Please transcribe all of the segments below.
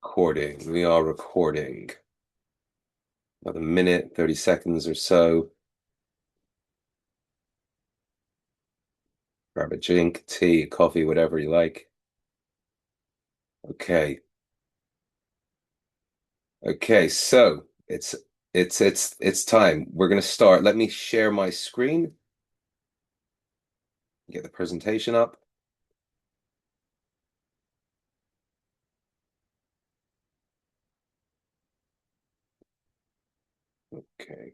Recording. We are recording. About a minute, 30 seconds or so. Grab a drink, tea, coffee, whatever you like. Okay. Okay, so it's time. We're gonna start. Let me share my screen, get the presentation up. Okay.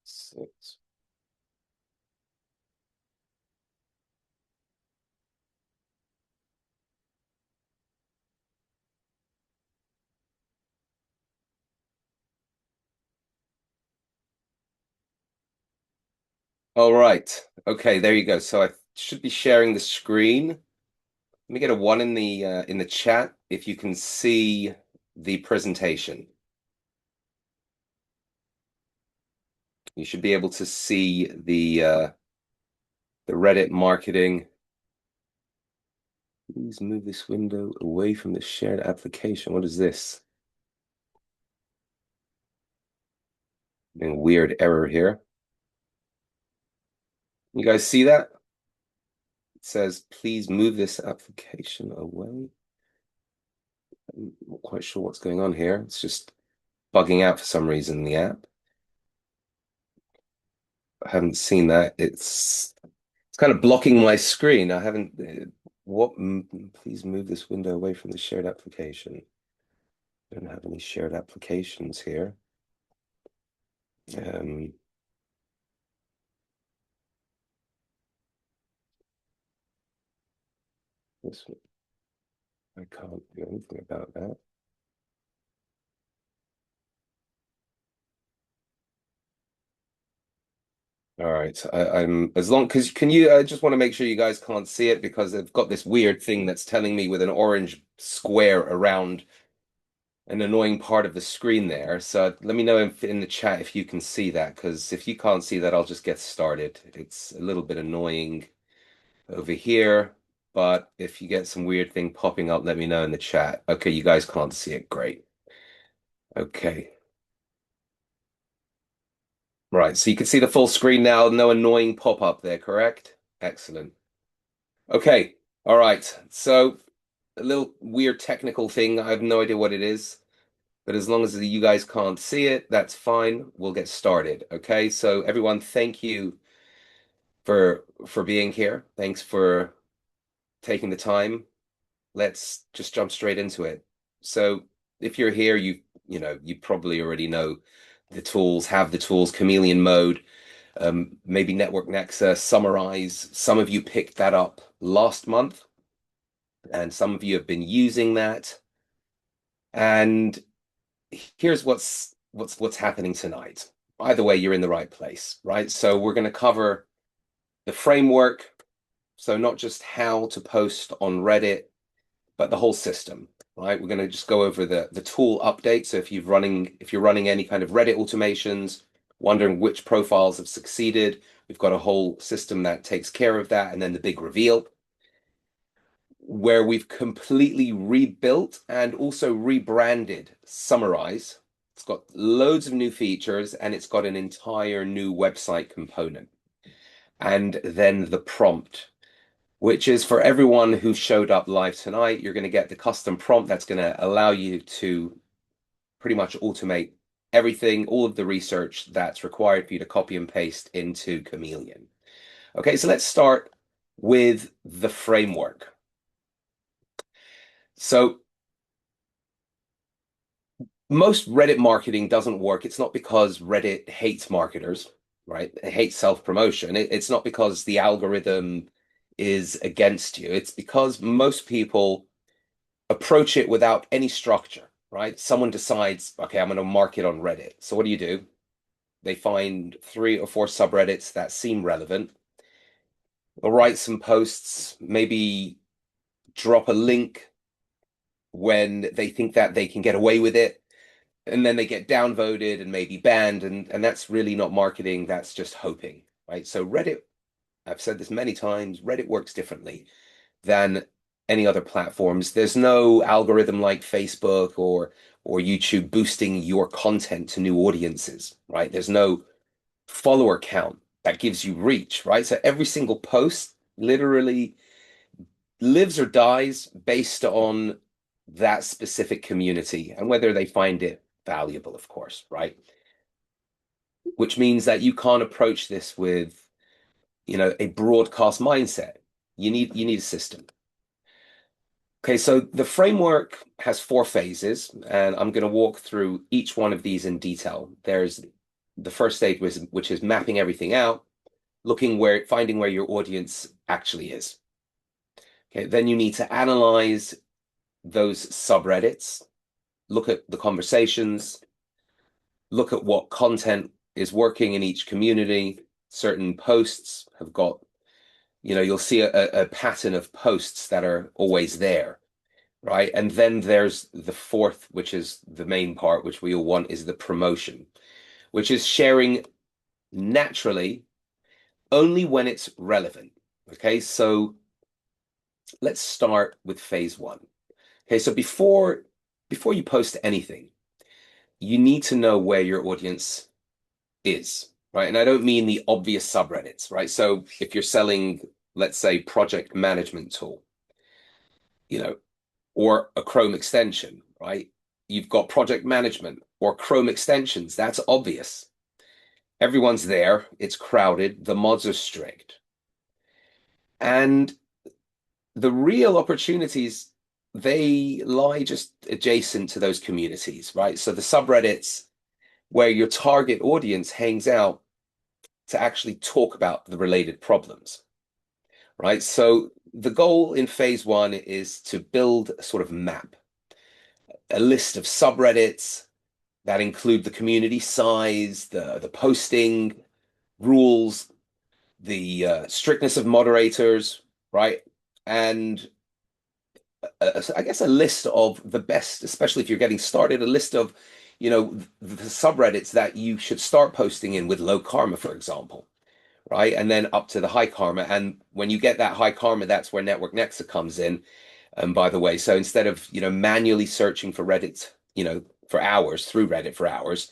Six. All right. Okay, there you go. So I should be sharing the screen. Let me get a one in the chat if you can see the presentation. You should be able to see the Reddit marketing. Please move this window away from the shared application. What is this? A weird error here. You guys see that? It says, please move this application away. I'm not quite sure what's going on here. It's just bugging out for some reason in the app. I haven't seen that. It's kind of blocking my screen. I haven't. Please move this window away from the shared application. I don't have any shared applications here. Um, this one, I can't do anything about that. All right, I'm as long because can you? I just want to make sure you guys can't see it because I've got this weird thing that's telling me with an orange square around an annoying part of the screen there. So let me know in the chat if you can see that because if you can't see that, I'll just get started. It's a little bit annoying over here, but if you get some weird thing popping up, let me know in the chat. Okay, you guys can't see it. Great. Okay. Right, so you can see the full screen now, no annoying pop-up there, correct? Excellent. Okay, all right. So a little weird technical thing. I have no idea what it is, but as long as you guys can't see it, that's fine. We'll get started. Okay, so everyone, thank you for being here. Thanks for taking the time. Let's just jump straight into it. So if you're here, you probably already know the tools, have the tools, Chameleon Mode, maybe Network Nexa, Summarize. Some of you picked that up last month, and some of you have been using that. And here's what's happening tonight. Either way, you're in the right place, right? So we're going to cover the framework, so not just how to post on Reddit, but the whole system, right? We're going to just go over the tool update. So if you're running any kind of Reddit automations, wondering which profiles have succeeded, we've got a whole system that takes care of that, and then the big reveal, where we've completely rebuilt and also rebranded Summarize. It's got loads of new features and it's got an entire new website component. And then the prompt, which is for everyone who showed up live tonight, you're going to get the custom prompt that's going to allow you to pretty much automate everything, all of the research that's required for you to copy and paste into Chameleon. Okay, so let's start with the framework. So most Reddit marketing doesn't work. It's not because Reddit hates marketers, right? It hates self-promotion. It's not because the algorithm is against you. It's because most people approach it without any structure, right? Someone decides, okay, I'm going to market on Reddit. So what do? They find 3 or 4 subreddits that seem relevant. They'll write some posts, maybe drop a link when they think that they can get away with it, and then they get downvoted and maybe banned, and that's really not marketing, that's just hoping, right? So Reddit, I've said this many times, Reddit works differently than any other platforms. There's no algorithm like Facebook or YouTube boosting your content to new audiences, right? There's no follower count that gives you reach, right? So every single post literally lives or dies based on that specific community and whether they find it valuable, of course, right? Which means that you can't approach this with, a broadcast mindset. You need a system. Okay, so the framework has 4 phases, and I'm going to walk through each one of these in detail. There's the first stage, which is mapping everything out, finding where your audience actually is. Okay, then you need to analyze those subreddits, look at the conversations, look at what content is working in each community. Certain posts have got, you'll see a pattern of posts that are always there, right? And then there's the fourth, which is the main part, which we all want, is the promotion, which is sharing naturally only when it's relevant. Okay, so let's start with phase one. Okay, so before you post anything, you need to know where your audience is, right? And I don't mean the obvious subreddits, right? So if you're selling, let's say, project management tool, or a Chrome extension, right? You've got project management or Chrome extensions. That's obvious. Everyone's there. It's crowded. The mods are strict. And the real opportunities, they lie just adjacent to those communities, right? So the subreddits where your target audience hangs out to actually talk about the related problems, right? So the goal in phase one is to build a sort of map, a list of subreddits that include the community size, the posting rules, the strictness of moderators, right? And I guess a list of the best, especially if you're getting started, a list of, the subreddits that you should start posting in with low karma, for example, right? And then up to the high karma. And when you get that high karma, that's where Network Nexa comes in. And by the way, so instead of, manually searching for Reddit, for hours through Reddit for hours,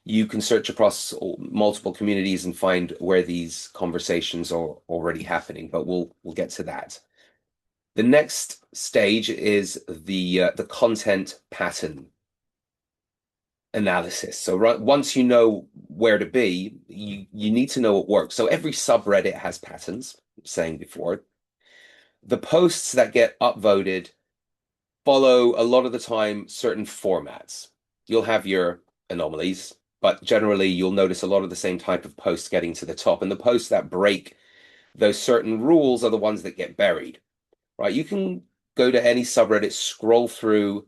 you can search across multiple communities and find where these conversations are already happening. But we'll get to that. The next stage is the content pattern analysis. So once you know where to be, you need to know what works. So every subreddit has patterns, saying before. The posts that get upvoted follow a lot of the time certain formats. You'll have your anomalies, but generally you'll notice a lot of the same type of posts getting to the top. And the posts that break those certain rules are the ones that get buried, right? You can go to any subreddit, scroll through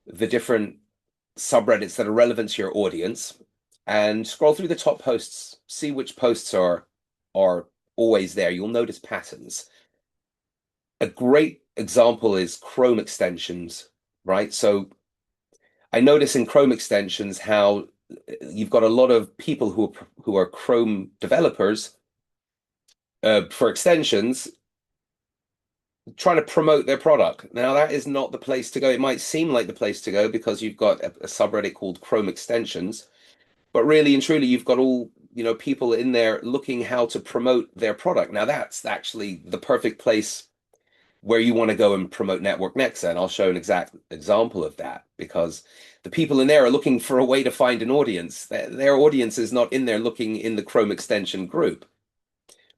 the different subreddits that are relevant to your audience, and scroll through the top posts, see which posts are always there. You'll notice patterns. A great example is Chrome extensions, right? So I notice in Chrome extensions how you've got a lot of people who are Chrome developers for extensions trying to promote their product. Now, that is not the place to go. It might seem like the place to go because you've got a subreddit called Chrome extensions, but really and truly, you've got all, people in there looking how to promote their product. Now, that's actually the perfect place where you want to go and promote Network Nexa. And I'll show an exact example of that because the people in there are looking for a way to find an audience. Their audience is not in there looking in the Chrome extension group,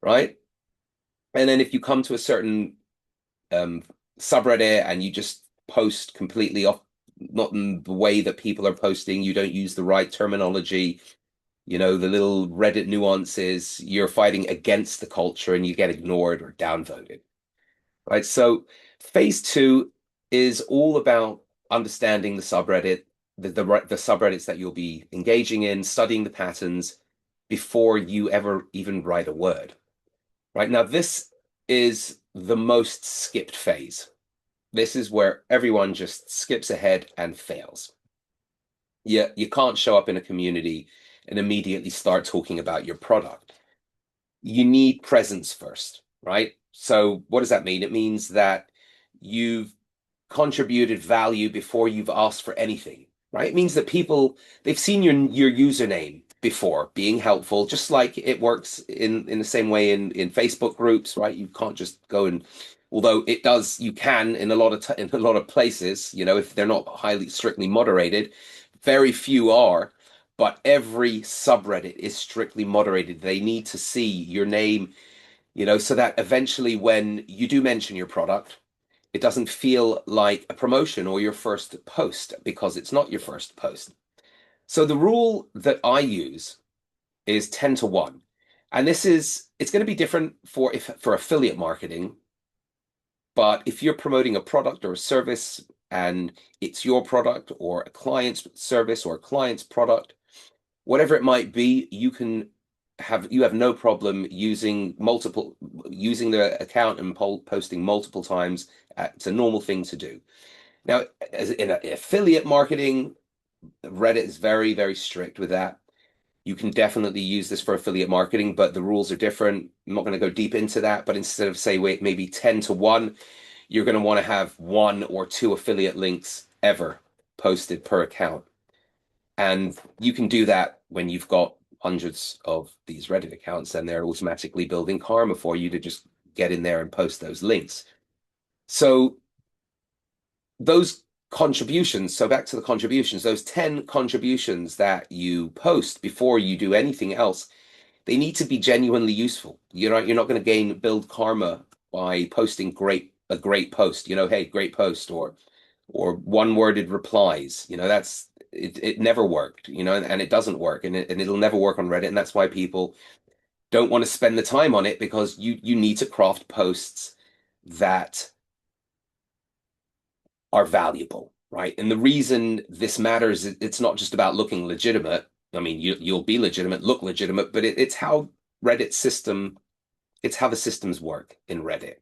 right? And then if you come to a certain subreddit and you just post completely off, not in the way that people are posting, you don't use the right terminology, the little Reddit nuances, you're fighting against the culture and you get ignored or downvoted, right? So phase two is all about understanding the subreddit, the subreddits that you'll be engaging in, studying the patterns before you ever even write a word, right? Now, this is the most skipped phase. This is where everyone just skips ahead and fails. Yeah, you can't show up in a community and immediately start talking about your product. You need presence first, right? So what does that mean? It means that you've contributed value before you've asked for anything, right? It means that people, they've seen your username before being helpful, just like it works in the same way in Facebook groups, right? You can't just go and, although it does, you can in a lot of in a lot of places, you know, if they're not highly strictly moderated, very few are. But every subreddit is strictly moderated. They need to see your name, you know, so that eventually when you do mention your product, it doesn't feel like a promotion or your first post because it's not your first post. So the rule that I use is 10 to 1. And it's going to be different for affiliate marketing, but if you're promoting a product or a service and it's your product or a client's service or a client's product, whatever it might be, you have no problem using the account and posting multiple times. It's a normal thing to do. Now, as in affiliate marketing, Reddit is very, very strict with that. You can definitely use this for affiliate marketing, but the rules are different. I'm not going to go deep into that, but instead of say, wait, maybe 10 to 1, you're going to want to have 1 or 2 affiliate links ever posted per account. And you can do that when you've got hundreds of these Reddit accounts, and they're automatically building karma for you to just get in there and post those links. So those contributions, so back to the contributions, those 10 contributions that you post before you do anything else, they need to be genuinely useful. You're not going to build karma by posting a great post, you know, hey, great post, or one-worded replies. You know, it never worked, you know, and it doesn't work, and it'll never work on Reddit, and that's why people don't want to spend the time on it, because you need to craft posts that are valuable, right? And the reason this matters, it's not just about looking legitimate. I mean, you'll be legitimate, look legitimate, but it's how Reddit system, it's how the systems work in Reddit,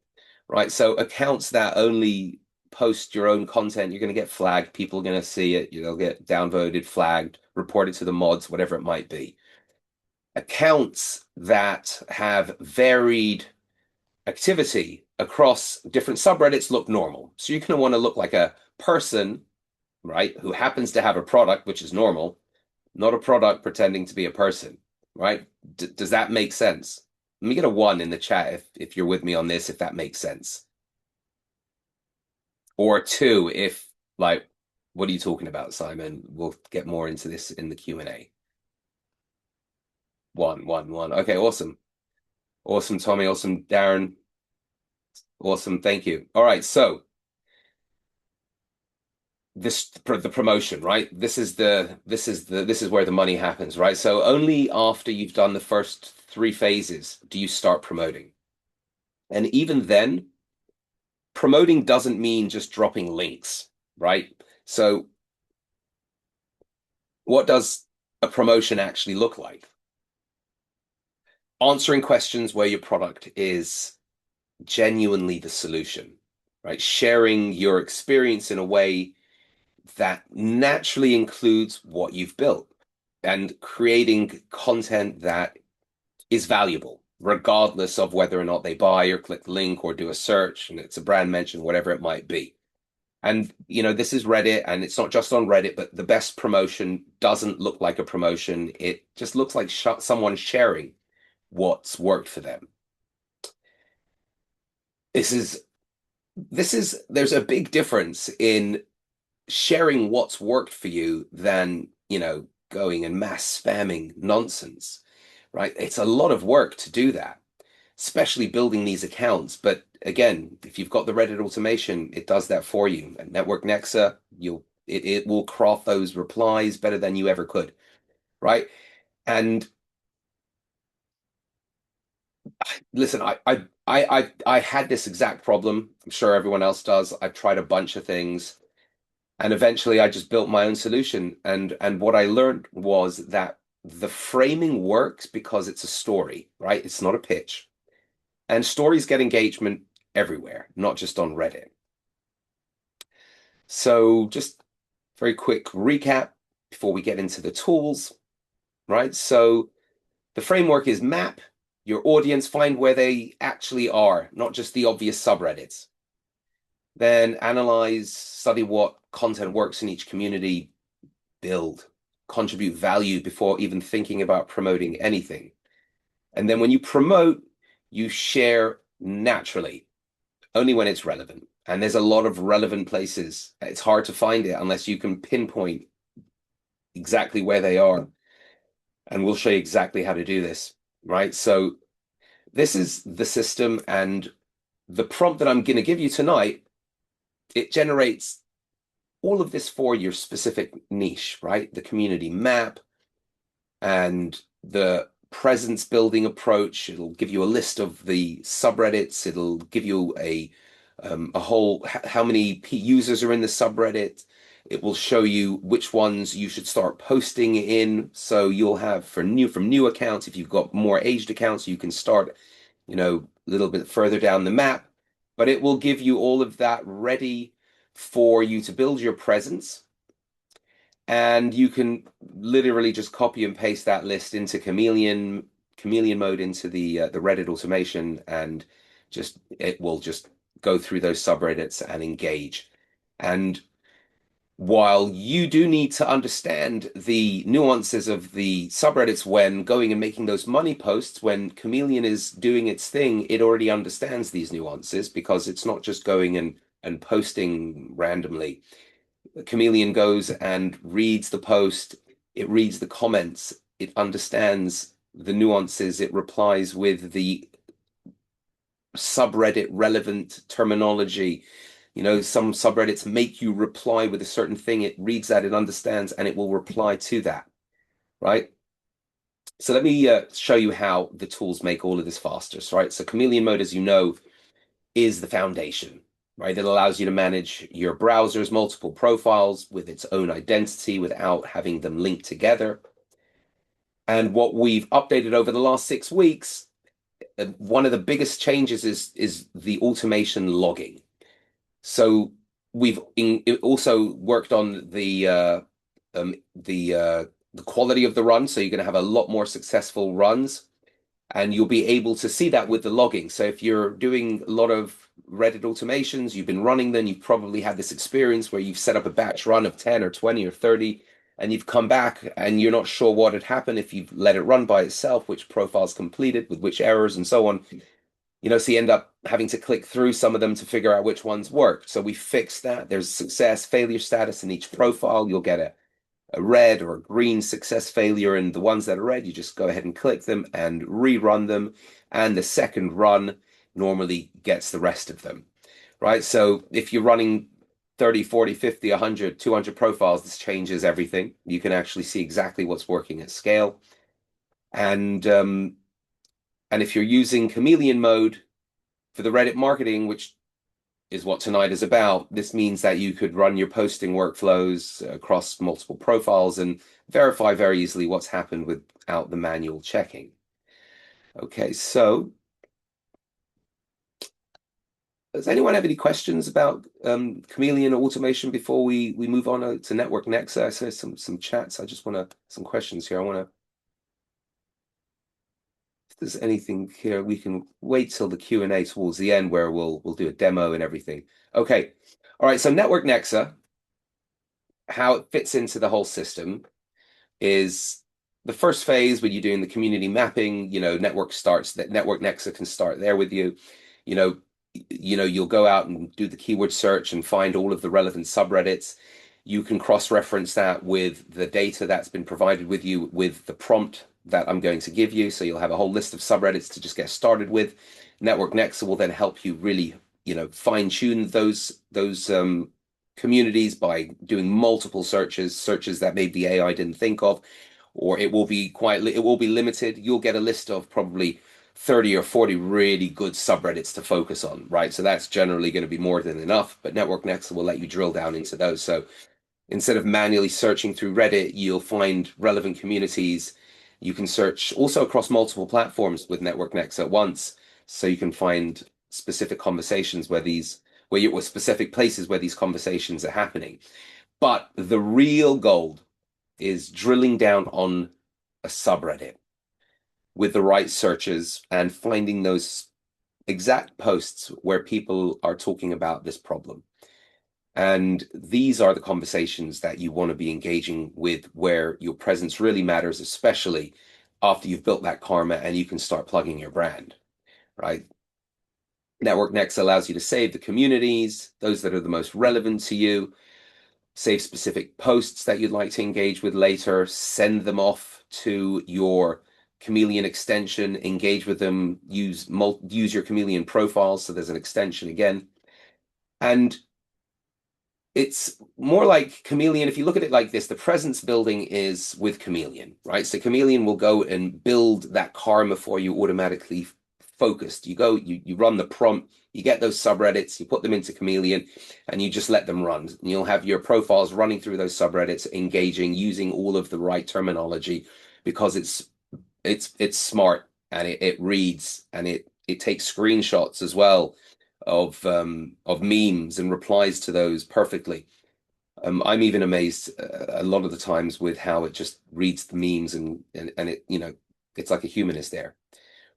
right? So accounts that only post your own content, you're going to get flagged. People are going to see it. They'll get downvoted, flagged, reported to the mods, whatever it might be. Accounts that have varied activity across different subreddits look normal. So you're going to want to look like a person, right, who happens to have a product, which is normal, not a product pretending to be a person, right? Does that make sense? Let me get a 1 in the chat if you're with me on this, if that makes sense. Or a 2 if, like, what are you talking about, Simon? We'll get more into this in the Q&A. 1, 1, 1. Okay, awesome. Awesome, Tommy. Awesome, Darren. Awesome, thank you. All right, so the promotion, right? This is where the money happens, right? So only after you've done the first 3 phases do you start promoting. And even then, promoting doesn't mean just dropping links, right? So what does a promotion actually look like? Answering questions where your product is genuinely the solution, right? Sharing your experience in a way that naturally includes what you've built, and creating content that is valuable, regardless of whether or not they buy or click the link or do a search and it's a brand mention, whatever it might be. And, you know, this is Reddit, and it's not just on Reddit, but the best promotion doesn't look like a promotion. It just looks like someone sharing what's worked for them. There's a big difference in sharing what's worked for you than, you know, going and mass spamming nonsense, right? It's a lot of work to do that, especially building these accounts. But again, if you've got the Reddit automation, it does that for you. And Network Nexa, it will craft those replies better than you ever could, right? And listen, I had this exact problem. I'm sure everyone else does. I've tried a bunch of things. And eventually I just built my own solution. And what I learned was that the framing works because it's a story, right? It's not a pitch. And stories get engagement everywhere, not just on Reddit. So just very quick recap before we get into the tools, right? So the framework is map your audience, find where they actually are, not just the obvious subreddits. Then analyze, study what content works in each community, build, contribute value before even thinking about promoting anything. And then when you promote, you share naturally, only when it's relevant. And there's a lot of relevant places. It's hard to find it unless you can pinpoint exactly where they are. And we'll show you exactly how to do this, right? So this is the system, and the prompt that I'm going to give you tonight, it generates all of this for your specific niche, right? The community map and the presence building approach. It'll give you a list of the subreddits. It'll give you a whole how many users are in the subreddit. It will show you which ones you should start posting in. So you'll have from new accounts, if you've got more aged accounts, you can start, a little bit further down the map. But it will give you all of that ready for you to build your presence. And you can literally just copy and paste that list into Chameleon Mode into the Reddit automation, and it will just go through those subreddits and engage. And while you do need to understand the nuances of the subreddits when going and making those money posts, when Chameleon is doing its thing, it already understands these nuances because it's not just going and posting randomly. Chameleon goes and reads the post, it reads the comments, it understands the nuances, it replies with the subreddit relevant terminology. Some subreddits make you reply with a certain thing. It reads that, it understands, and it will reply to that, right? So let me show you how the tools make all of this faster, right? So Chameleon Mode, as you know, is the foundation, right? It allows you to manage your browser's multiple profiles with its own identity without having them linked together. And what we've updated over the last 6 weeks, one of the biggest changes is the automation logging. So we've also worked on the quality of the run. So you're going to have a lot more successful runs, and you'll be able to see that with the logging. So if you're doing a lot of Reddit automations, you've been running them, you've probably had this experience where you've set up a batch run of 10 or 20 or 30, and you've come back and you're not sure what had happened if you've let it run by itself, which profiles completed with which errors and so on. So you end up having to click through some of them to figure out which ones worked. So we fixed that. There's success, failure status in each profile. You'll get a red or a green success failure, and the ones that are red, you just go ahead and click them and rerun them. And the second run normally gets the rest of them, right? So if you're running 30, 40, 50, 100, 200 profiles, this changes everything. You can actually see exactly what's working at scale. And if you're using Chameleon Mode for the Reddit marketing, which is what tonight is about, this means that you could run your posting workflows across multiple profiles and verify very easily what's happened without the manual checking. Okay, so does anyone have any questions about Chameleon automation before we move on to Network Nexa? I saw some chats. I just want some questions here. If there's anything here, we can wait till the Q&A towards the end where we'll do a demo and everything. Okay, all right, so Network Nexa, how it fits into the whole system is the first phase when you're doing the community mapping, Network Nexa can start there with you. You'll go out and do the keyword search and find all of the relevant subreddits. You can cross-reference that with the data that's been provided with you with the prompt that I'm going to give you. So you'll have a whole list of subreddits to just get started with. Network Nexa will then help you really, fine-tune those communities by doing multiple searches that maybe AI didn't think of, or it will be limited. You'll get a list of probably 30 or 40 really good subreddits to focus on, right? So that's generally going to be more than enough, but Network Nexa will let you drill down into those. So instead of manually searching through Reddit, you'll find relevant communities. You can search also across multiple platforms with Network Nexa at once, so you can find specific conversations where these where you're with specific places where these conversations are happening. But the real gold is drilling down on a subreddit with the right searches and finding those exact posts where people are talking about this problem. And these are the conversations that you want to be engaging with, where your presence really matters, especially after you've built that karma and you can start plugging your brand, right? Network Next allows you to save the communities, those that are the most relevant to you, save specific posts that you'd like to engage with later, send them off to your Chameleon extension, engage with them, use your Chameleon profiles, so there's an extension again. And it's more like Chameleon. If you look at it like this, the presence building is with Chameleon, right? So Chameleon will go and build that karma for you automatically focused. You go, you run the prompt, you get those subreddits, you put them into Chameleon, and you just let them run. And you'll have your profiles running through those subreddits, engaging, using all of the right terminology, because it's smart, and it reads, and it takes screenshots as well of memes and replies to those perfectly. I'm even amazed a lot of the times with how it just reads the memes, and it, it's like a human is there,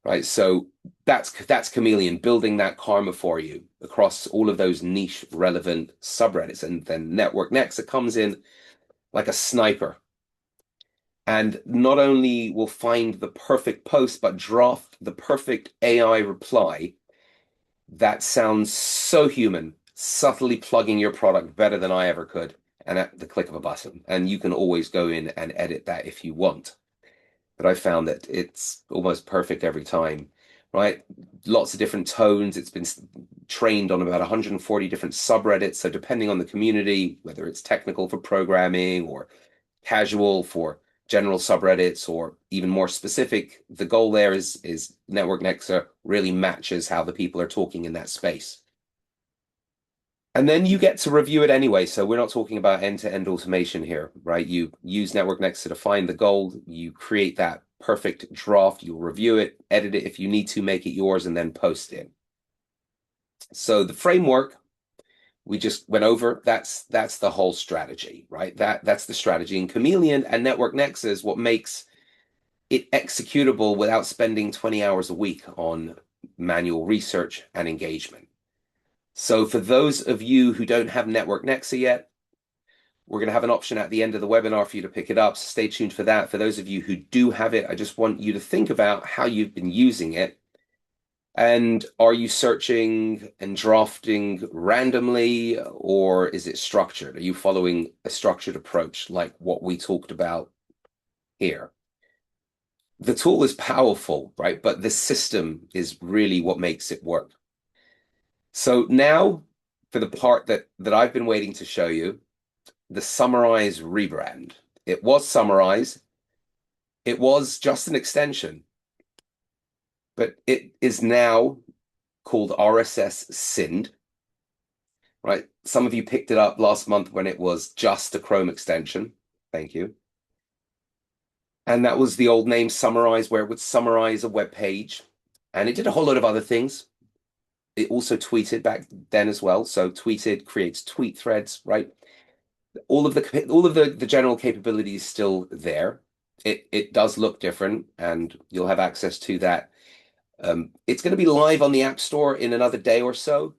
right? So that's Chameleon building that karma for you across all of those niche relevant subreddits. And then Network Nexa comes in like a sniper, and not only will find the perfect post, but draft the perfect AI reply that sounds so human, subtly plugging your product better than I ever could, and at the click of a button. And you can always go in and edit that if you want. But I found that it's almost perfect every time, right? Lots of different tones. It's been trained on about 140 different subreddits. So depending on the community, whether it's technical for programming or casual for general subreddits, or even more specific, the goal there is Network Nexa really matches how the people are talking in that space. And then you get to review it anyway. So we're not talking about end-to-end automation here, right? You use Network Nexa to find the gold, you create that perfect draft, you'll review it, edit it if you need to, make it yours, and then post it. So the framework we just went over, that's the whole strategy, right? That's the strategy. And Chameleon and Network Nexa is what makes it executable without spending 20 hours a week on manual research and engagement. So for those of you who don't have Network Nexa yet, we're going to have an option at the end of the webinar for you to pick it up. So stay tuned for that. For those of you who do have it, I just want you to think about how you've been using it. And are you searching and drafting randomly, or is it structured? Are you following a structured approach like what we talked about here? The tool is powerful, right? But the system is really what makes it work. So now for the part that I've been waiting to show you, the Summarize rebrand. It was Summarize. It was just an extension, but it is now called RSS SYND, right? Some of you picked it up last month when it was just a Chrome extension. Thank you. And that was the old name Summarize, where it would summarize a web page. And it did a whole lot of other things. It also tweeted back then as well. So tweeted creates tweet threads, right? All of the general capabilities still there. It does look different, and you'll have access to that. It's going to be live on the App Store in another day or so.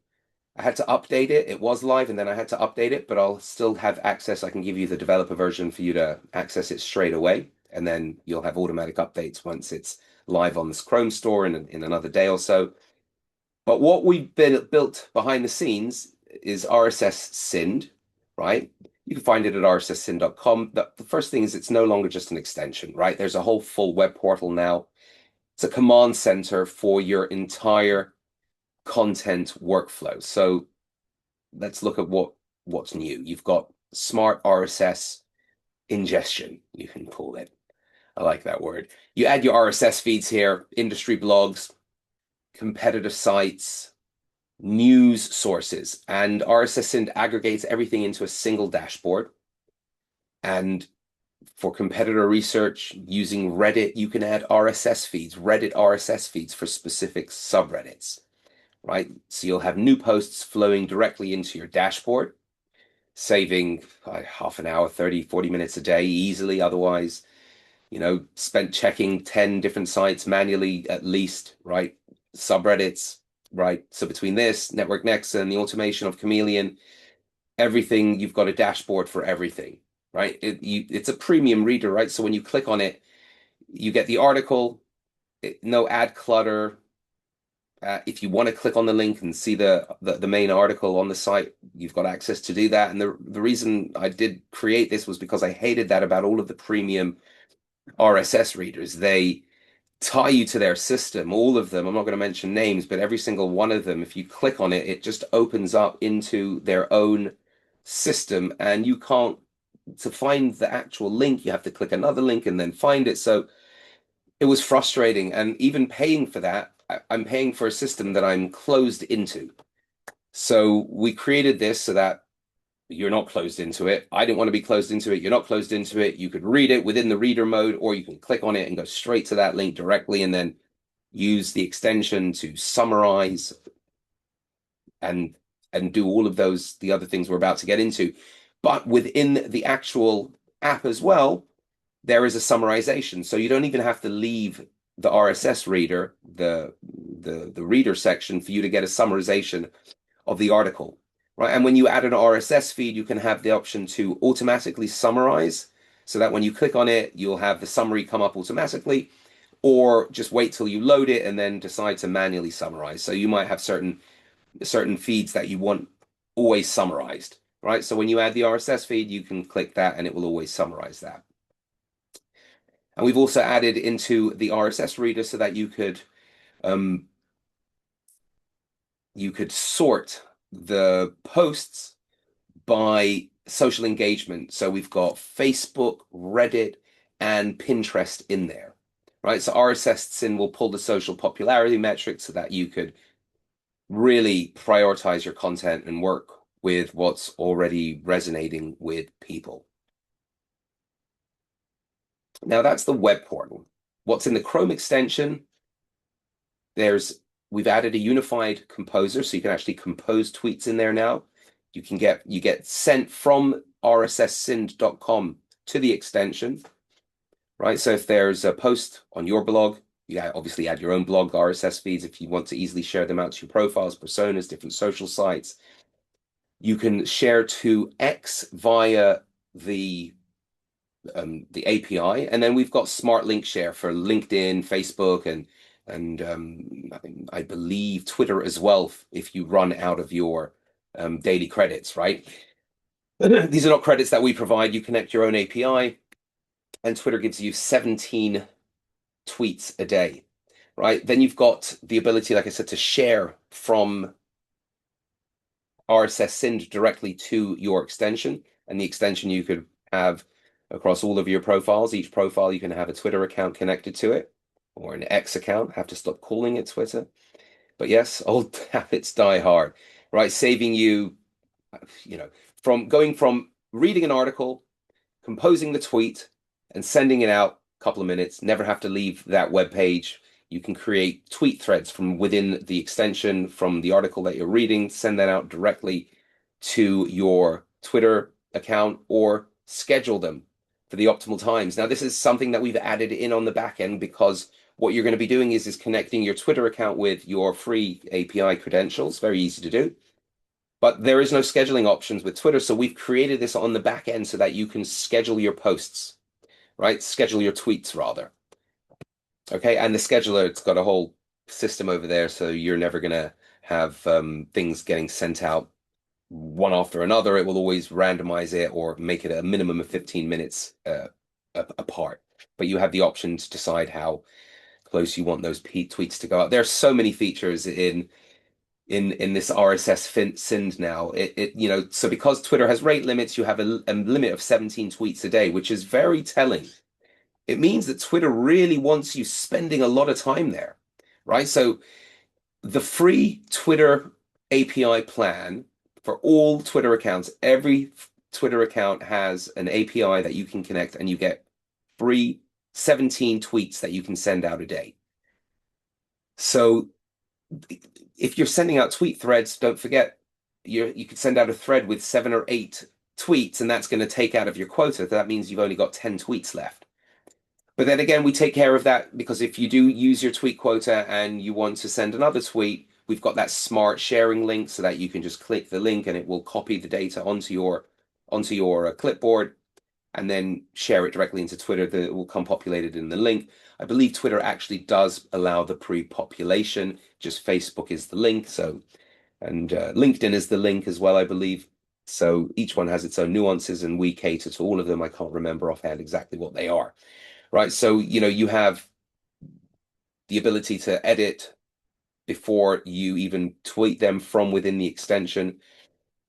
I had to update it. It was live, and then I had to update it, but I'll still have access. I can give you the developer version for you to access it straight away, and then you'll have automatic updates once it's live on this Chrome store in another day or so. But what we've built behind the scenes is RSS SYND, right? You can find it at rsssynd.com. The first thing is it's no longer just an extension, right? There's a whole full web portal now. It's a command center for your entire content workflow. So let's look at what's new. You've got smart RSS ingestion, you can call it. I like that word. You add your RSS feeds here, industry blogs, competitor sites, news sources, and RSS SYND aggregates everything into a single dashboard. And for competitor research using Reddit, you can add RSS feeds, Reddit RSS feeds for specific subreddits, right? So you'll have new posts flowing directly into your dashboard, saving half an hour, 30, 40 minutes a day easily. Otherwise, spent checking 10 different sites manually at least, right? Subreddits, right? So between this, Network Nexa, and the automation of Chameleon, everything, you've got a dashboard for everything, right? It's a premium reader, right? So when you click on it, you get the article, no ad clutter. If you want to click on the link and see the main article on the site, you've got access to do that. And the reason I did create this was because I hated that about all of the premium RSS readers. They tie you to their system, all of them. I'm not going to mention names, but every single one of them, if you click on it, it just opens up into their own system, and you can't, to find the actual link, you have to click another link and then find it. So it was frustrating. And even paying for that, I'm paying for a system that I'm closed into. So we created this so that you're not closed into it. I didn't want to be closed into it. You're not closed into it. You could read it within the reader mode, or you can click on it and go straight to that link directly, and then use the extension to summarize and do all of the other things we're about to get into. But within the actual app as well, there is a summarization. So you don't even have to leave the RSS reader, the reader section, for you to get a summarization of the article, right? And when you add an RSS feed, you can have the option to automatically summarize, so that when you click on it, you'll have the summary come up automatically, or just wait till you load it and then decide to manually summarize. So you might have certain feeds that you want always summarized, right? So when you add the RSS feed, you can click that and it will always summarize that. And we've also added into the RSS reader so that you could sort the posts by social engagement. So we've got Facebook, Reddit, and Pinterest in there, right? So RSS SYND will pull the social popularity metrics so that you could really prioritize your content and work with what's already resonating with people. Now that's the web portal. What's in the Chrome extension? We've added a unified composer, so you can actually compose tweets in there now. You get sent from rsssynd.com to the extension, right? So if there's a post on your blog, you obviously add your own blog RSS feeds if you want to easily share them out to your profiles, personas, different social sites. You can share to X via the API, and then we've got smart link share for LinkedIn, Facebook, and I believe Twitter as well, if you run out of your daily credits, right? These are not credits that we provide. You connect your own API, and Twitter gives you 17 tweets a day, right? Then you've got the ability, like I said, to share from RSS SYND directly to your extension, and the extension you could have across all of your profiles. Each profile, you can have a Twitter account connected to it, or an X account. Have to stop calling it Twitter. But yes, old habits die hard, right? Saving you, from going from reading an article, composing the tweet, and sending it out a couple of minutes, never have to leave that web page. You can create tweet threads from within the extension from the article that you're reading, send that out directly to your Twitter account, or schedule them for the optimal times. Now, this is something that we've added in on the back end, because what you're going to be doing is connecting your Twitter account with your free API credentials. Very easy to do. But there is no scheduling options with Twitter. So we've created this on the back end so that you can schedule your posts, right? Schedule your tweets, rather. Okay, and the scheduler, it's got a whole system over there, so you're never going to have things getting sent out one after another. It will always randomize it or make it a minimum of 15 minutes apart. But you have the option to decide how close you want those tweets to go out. There's so many features in this RSS SYND now. So because Twitter has rate limits, you have a limit of 17 tweets a day, which is very telling. It means that Twitter really wants you spending a lot of time there, right? So the free Twitter API plan for all Twitter accounts, every Twitter account has an API that you can connect, and you get free 17 tweets that you can send out a day. So if you're sending out tweet threads, don't forget you could send out a thread with 7 or 8 tweets, and that's going to take out of your quota. That means you've only got 10 tweets left. But then again, we take care of that because if you do use your tweet quota and you want to send another tweet, we've got that smart sharing link so that you can just click the link and it will copy the data onto your clipboard and then share it directly into Twitter. That will come populated in the link. I believe Twitter actually does allow the pre-population. Just Facebook is the link. So, and LinkedIn is the link as well, I believe. So each one has its own nuances, and we cater to all of them. I can't remember offhand exactly what they are. Right. So, you have the ability to edit before you even tweet them from within the extension.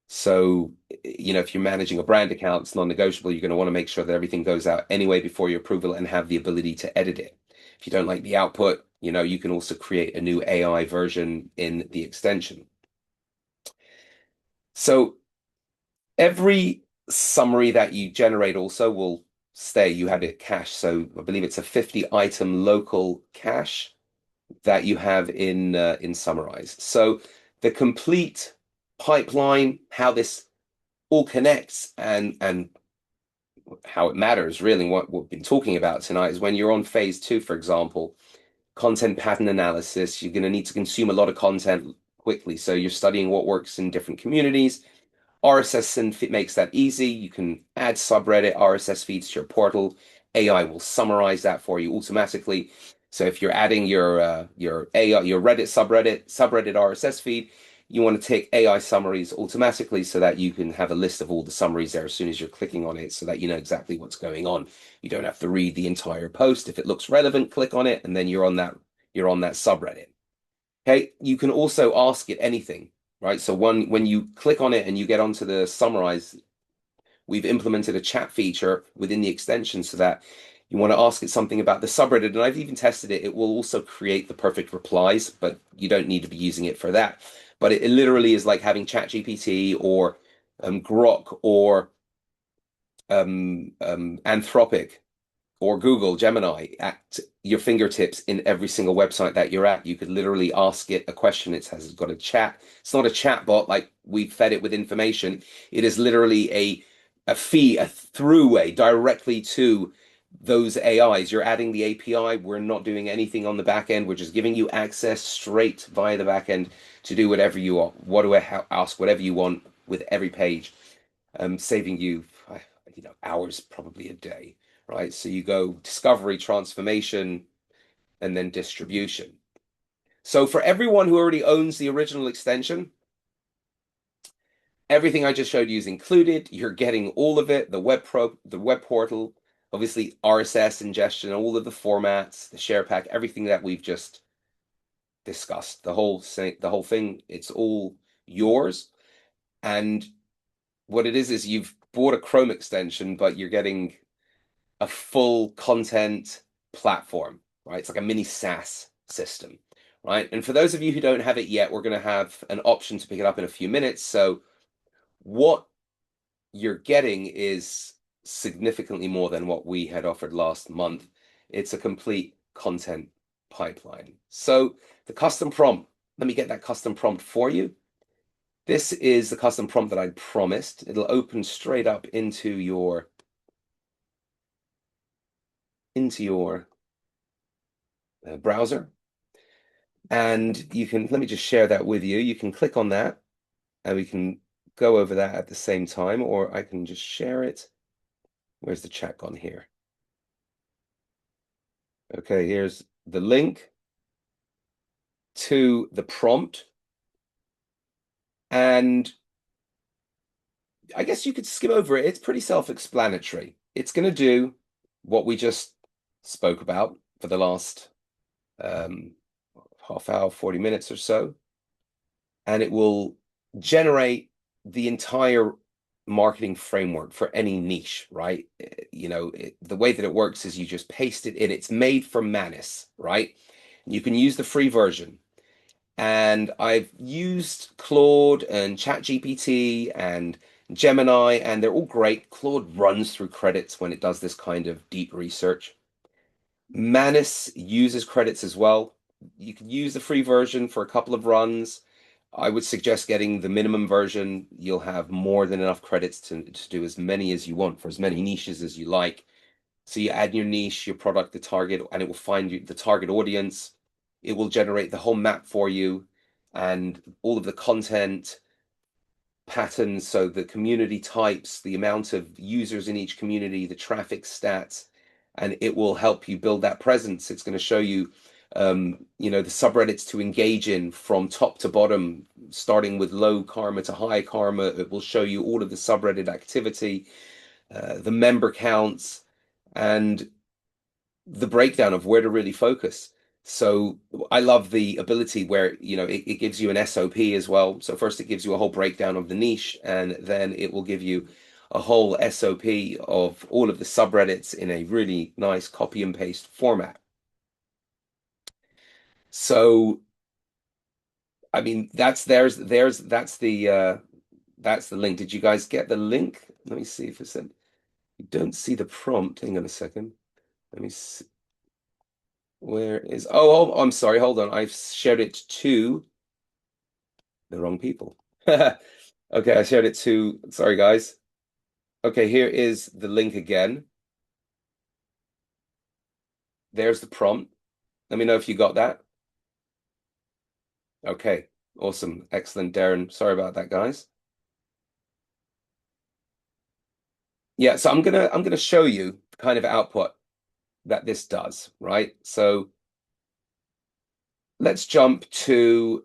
So, if you're managing a brand account, it's non-negotiable. You're going to want to make sure that everything goes out anyway before your approval and have the ability to edit it. If you don't like the output, you can also create a new AI version in the extension. So every summary that you generate also will stay. You had it cached. So I believe it's a 50-item local cache that you have in Summarize. So the complete pipeline, how this all connects and how it matters really, what we've been talking about tonight is when you're on phase 2, for example, content pattern analysis, you're going to need to consume a lot of content quickly. So you're studying what works in different communities. RSS SYND makes that easy. You can add subreddit RSS feeds to your portal. AI will summarize that for you automatically. So if you're adding your AI, your Reddit subreddit RSS feed, you want to take AI summaries automatically so that you can have a list of all the summaries there as soon as you're clicking on it, so that you know exactly what's going on. You don't have to read the entire post. If it looks relevant, click on it, and then you're on that subreddit. Okay, you can also ask it anything. Right. So when you click on it and you get onto the summarize, we've implemented a chat feature within the extension so that you want to ask it something about the subreddit. And I've even tested it. It will also create the perfect replies, but you don't need to be using it for that. But it literally is like having ChatGPT or Grok or Anthropic or Google Gemini at your fingertips in every single website that you're at. You could literally ask it a question. It's got a chat. It's not a chat bot like we fed it with information. It is literally a throughway directly to those AIs. You're adding the API. We're not doing anything on the back end. We're just giving you access straight via the back end to do whatever you want. Ask whatever you want with every page, saving you, hours, probably a day. Right? So you go discovery, transformation, and then distribution. So for everyone who already owns the original extension, everything I just showed you is included. You're getting all of it, the web portal, obviously RSS ingestion, all of the formats, the share pack, everything that we've just discussed, the whole thing, it's all yours. And what it is you've bought a Chrome extension, but you're getting a full content platform, right? It's like a mini SaaS system, right? And for those of you who don't have it yet, we're going to have an option to pick it up in a few minutes. So what you're getting is significantly more than what we had offered last month. It's a complete content pipeline. So the custom prompt, let me get that custom prompt for you. This is the custom prompt that I promised. It'll open straight up into your browser. And you can, let me just share that with you. You can click on that and we can go over that at the same time, or I can just share it. Where's the chat gone here? Okay, here's the link to the prompt. And I guess you could skim over it. It's pretty self-explanatory. It's going to do what we just spoke about for the last half hour, 40 minutes or so. And it will generate the entire marketing framework for any niche, right? The way that it works is you just paste it in. It's made for Manus, right? You can use the free version. And I've used Claude and ChatGPT and Gemini, and they're all great. Claude runs through credits when it does this kind of deep research. Manus uses credits as well. you can use the free version for a couple of runs. I would suggest getting the minimum version. You'll have more than enough credits to do as many as you want for as many niches as you like. So you add your niche, your product, the target, and it will find you the target audience. It will generate the whole map for you and all of the content patterns, so the community types, the amount of users in each community, the traffic stats, and it will help you build that presence. It's going to show you, the subreddits to engage in from top to bottom, starting with low karma to high karma. It will show you all of the subreddit activity, the member counts, and the breakdown of where to really focus. So I love the ability where, it gives you an SOP as well. So first it gives you a whole breakdown of the niche, and then it will give you a whole SOP of all of the subreddits in a really nice copy and paste format. So, I mean, that's the link. Did you guys get the link? Let me see if it's in. You don't see the prompt. Hang on a second. Let me see. Where is, oh, I'm sorry, hold on. I've shared it to the wrong people. Okay, I shared it to, sorry guys. Okay, here is the link again. There's the prompt. Let me know if you got that. Okay, awesome. Excellent, Darren. Sorry about that, guys. Yeah, so I'm gonna show you the kind of output that this does, right? So let's jump to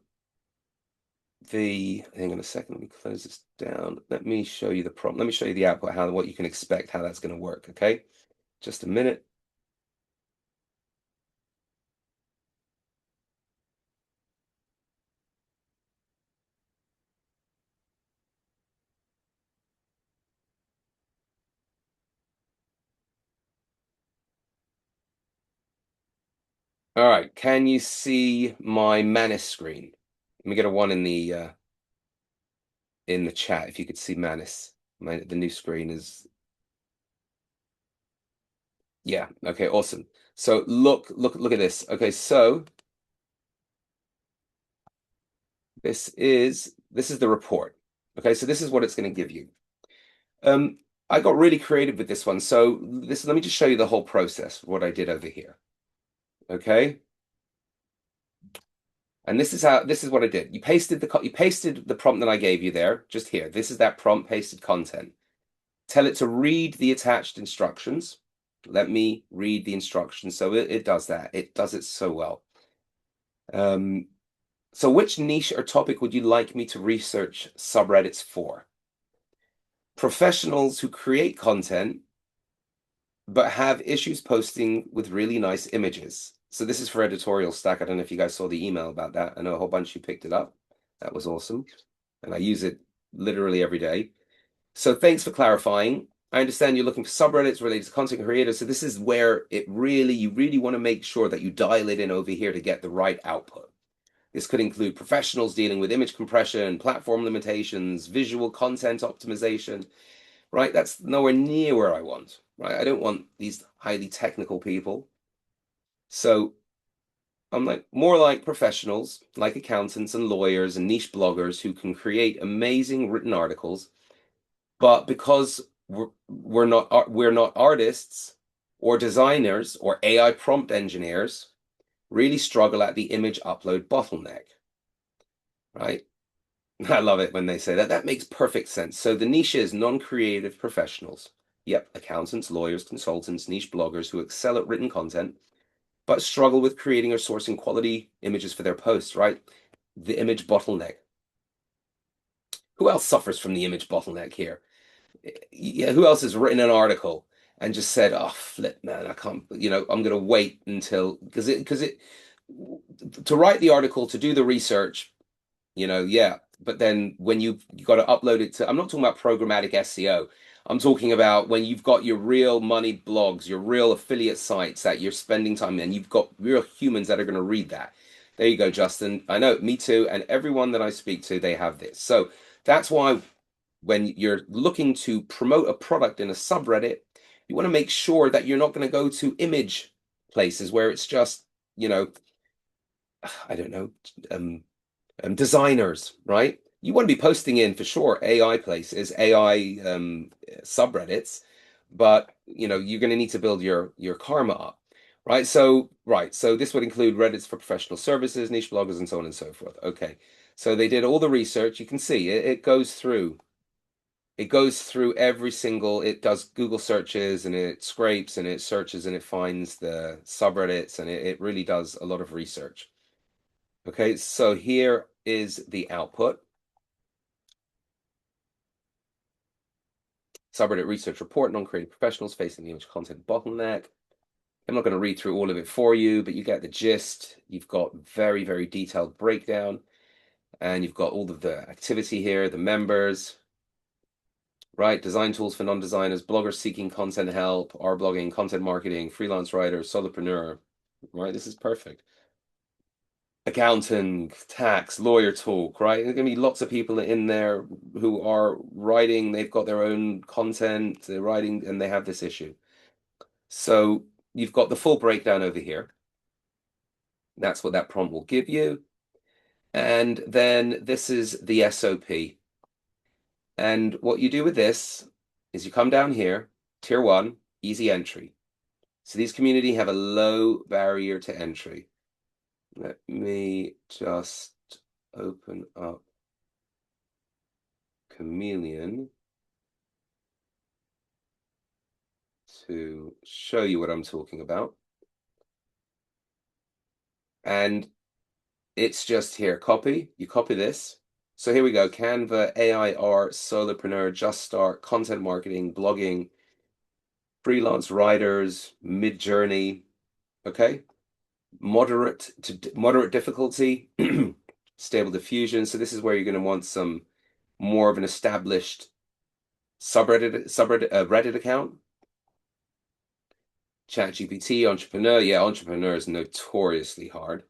hang on a second, let me close this down. Let me show you the prompt. Let me show you the output, what you can expect, how that's going to work, okay? Just a minute. All right, can you see my Manus screen? Let me get a one in the chat if you could see Manus. The new screen is, yeah, okay, awesome. So look at this. Okay, so this is the report. Okay, so this is what it's going to give you. I got really creative with this one. So let me just show you the whole process, what I did over here. Okay. And this is what I did. You pasted the prompt that I gave you there, just here. This is that prompt pasted content. Tell it to read the attached instructions. Let me read the instructions. So it does that. It does it so well. So which niche or topic would you like me to research subreddits for? Professionals who create content but have issues posting with really nice images. So this is for editorial stack. I don't know if you guys saw the email about that. I know a whole bunch of you picked it up. That was awesome. And I use it literally every day. So thanks for clarifying. I understand you're looking for subreddits related to content creators. So this is where you really want to make sure that you dial it in over here to get the right output. This could include professionals dealing with image compression, platform limitations, visual content optimization, right? That's nowhere near where I want, right? I don't want these highly technical people. So I'm more like professionals, like accountants and lawyers and niche bloggers who can create amazing written articles, but because we're not artists or designers or AI prompt engineers, really struggle at the image upload bottleneck, right? I love it when they say that. That makes perfect sense. So the niche is non-creative professionals. Yep, accountants, lawyers, consultants, niche bloggers who excel at written content, but struggle with creating or sourcing quality images for their posts, right? The image bottleneck. Who else suffers from the image bottleneck here? Yeah, who else has written an article and just said, "Oh, flip, man, I can't, I'm going to wait until," because to write the article, to do the research, yeah. But then when you got to upload it to, I'm not talking about programmatic SEO. I'm talking about when you've got your real money blogs, your real affiliate sites that you're spending time in, you've got real humans that are going to read that. There you go, Justin. I know, me too. And everyone that I speak to, they have this. So that's why when you're looking to promote a product in a subreddit, you want to make sure that you're not going to go to image places where it's just, you know, I don't know, designers, right? You want to be posting in for sure AI places, AI subreddits, but you're going to need to build your karma up, right? So this would include Reddits for professional services, niche bloggers, and so on and so forth. Okay, so they did all the research. You can see it goes through. It goes through every single. It does Google searches and it scrapes and it searches and it finds the subreddits and it really does a lot of research. Okay, so here is the output. Subreddit research report, non-creative professionals facing the image content bottleneck. I'm not going to read through all of it for you, but you get the gist. You've got very, very detailed breakdown, and you've got all of the activity here, the members, right? Design tools for non-designers, bloggers seeking content help, blogging, content marketing, freelance writers, solopreneur, right? This is perfect. Accounting, tax, lawyer talk, right? There's going to be lots of people in there who are writing, they've got their own content, they're writing, and they have this issue. So you've got the full breakdown over here. That's what that prompt will give you. And then this is the SOP. And what you do with this is you come down here, tier 1, easy entry. So these community have a low barrier to entry. Let me just open up Chameleon to show you what I'm talking about. And it's just here, copy. You copy this. So here we go, Canva, AIR, solopreneur, just start, content marketing, blogging, freelance writers, mid-journey, okay? Moderate difficulty, stable diffusion. So this is where you're going to want some more of an established Reddit account. ChatGPT, entrepreneur. Yeah, entrepreneur is notoriously hard.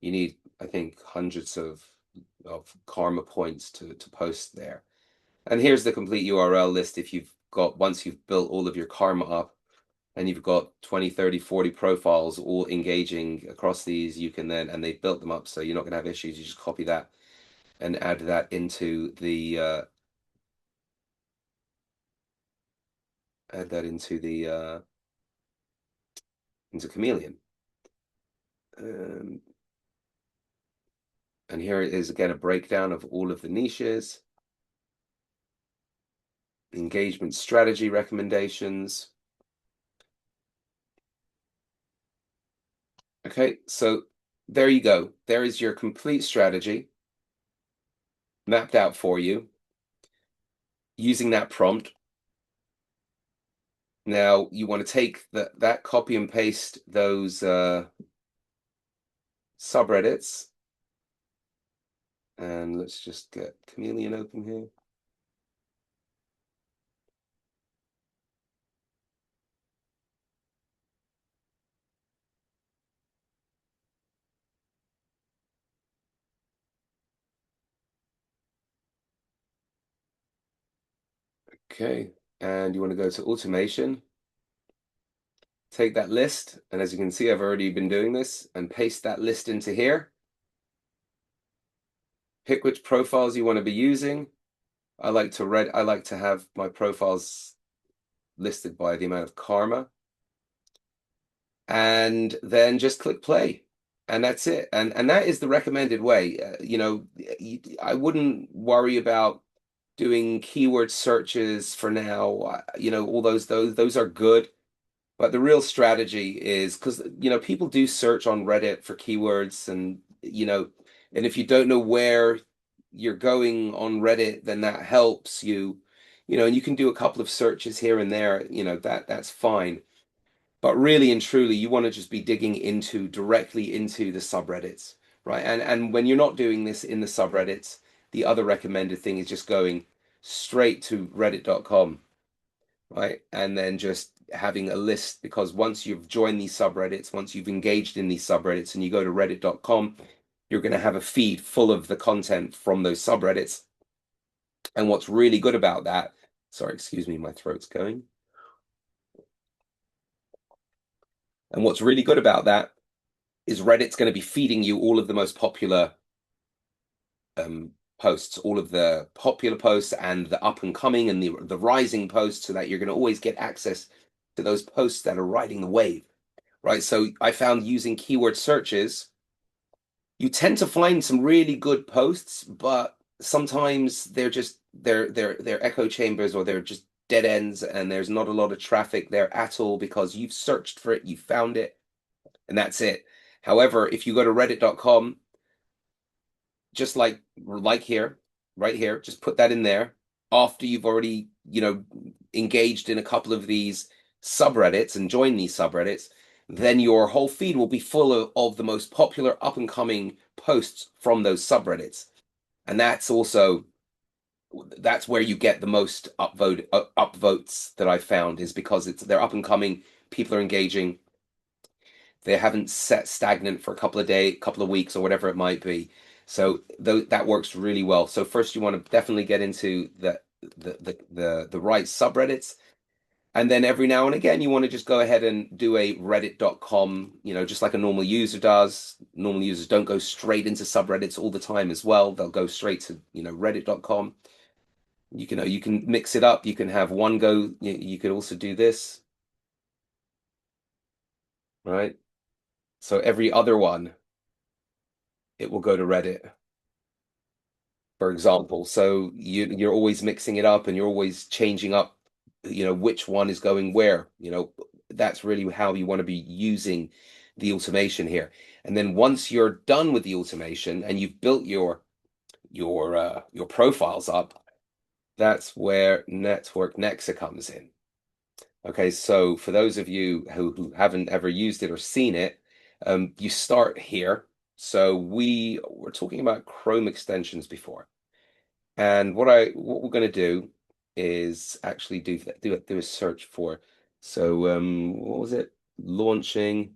You need, I think, hundreds of karma points to post there. And here's the complete URL list if you've got, once you've built all of your karma up and you've got 20, 30, 40 profiles all engaging across these, you can then, and they've built them up so you're not going to have issues. You just copy that and add that into the into Chameleon. And here is again a breakdown of all of the niches, engagement strategy recommendations. Okay, so there you go. There is your complete strategy mapped out for you using that prompt. Now you want to take that copy and paste those subreddits, and let's just get Chameleon open here. Okay, and you want to go to automation. Take that list, and as you can see, I've already been doing this, and paste that list into here. Pick which profiles you want to be using. I like to have my profiles listed by the amount of karma. And then just click play. And that's it. And that is the recommended way. I wouldn't worry about doing keyword searches for now. All those are good. But the real strategy is because people do search on Reddit for keywords, and and if you don't know where you're going on Reddit, then that helps you, and you can do a couple of searches here and there, that's fine. But really and truly, you want to just be digging directly into the subreddits, right? And when you're not doing this in the subreddits, the other recommended thing is just going straight to reddit.com, right? And then just having a list, because once you've joined these subreddits, once you've engaged in these subreddits and you go to reddit.com, you're going to have a feed full of the content from those subreddits. And what's really good about that, sorry, excuse me, my throat's going. And what's really good about that is Reddit's going to be feeding you all of the most popular posts, all of the popular posts and the up and coming and the rising posts, so that you're going to always get access to those posts that are riding the wave, right? So I found using keyword searches, you tend to find some really good posts, but sometimes they're just they're echo chambers, or they're just dead ends, and there's not a lot of traffic there at all because you've searched for it, you found it, and that's it. However, if you go to reddit.com, just like here, right here, just put that in there after you've already, engaged in a couple of these subreddits and joined these subreddits, then your whole feed will be full of the most popular up and coming posts from those subreddits. And that's where you get the most upvotes that I found, is because they're up and coming, people are engaging, they haven't set stagnant for a couple of days, couple of weeks, or whatever it might be. So that works really well. So first, you want to definitely get into the right subreddits, and then every now and again, you want to just go ahead and do a reddit.com, just like a normal user does. Normal users don't go straight into subreddits all the time as well. They'll go straight to, reddit.com. You can mix it up. You can have one go. You could also do this, right? So every other one, it will go to Reddit, for example. So you're always mixing it up, and you're always changing up, which one is going where. That's really how you want to be using the automation here. And then once you're done with the automation and you've built your profiles up, that's where Network Nexa comes in. Okay, so for those of you who haven't ever used it or seen it, you start here. So we were talking about Chrome extensions before. And what we're going to do is actually do a search for. So what was it? Launching.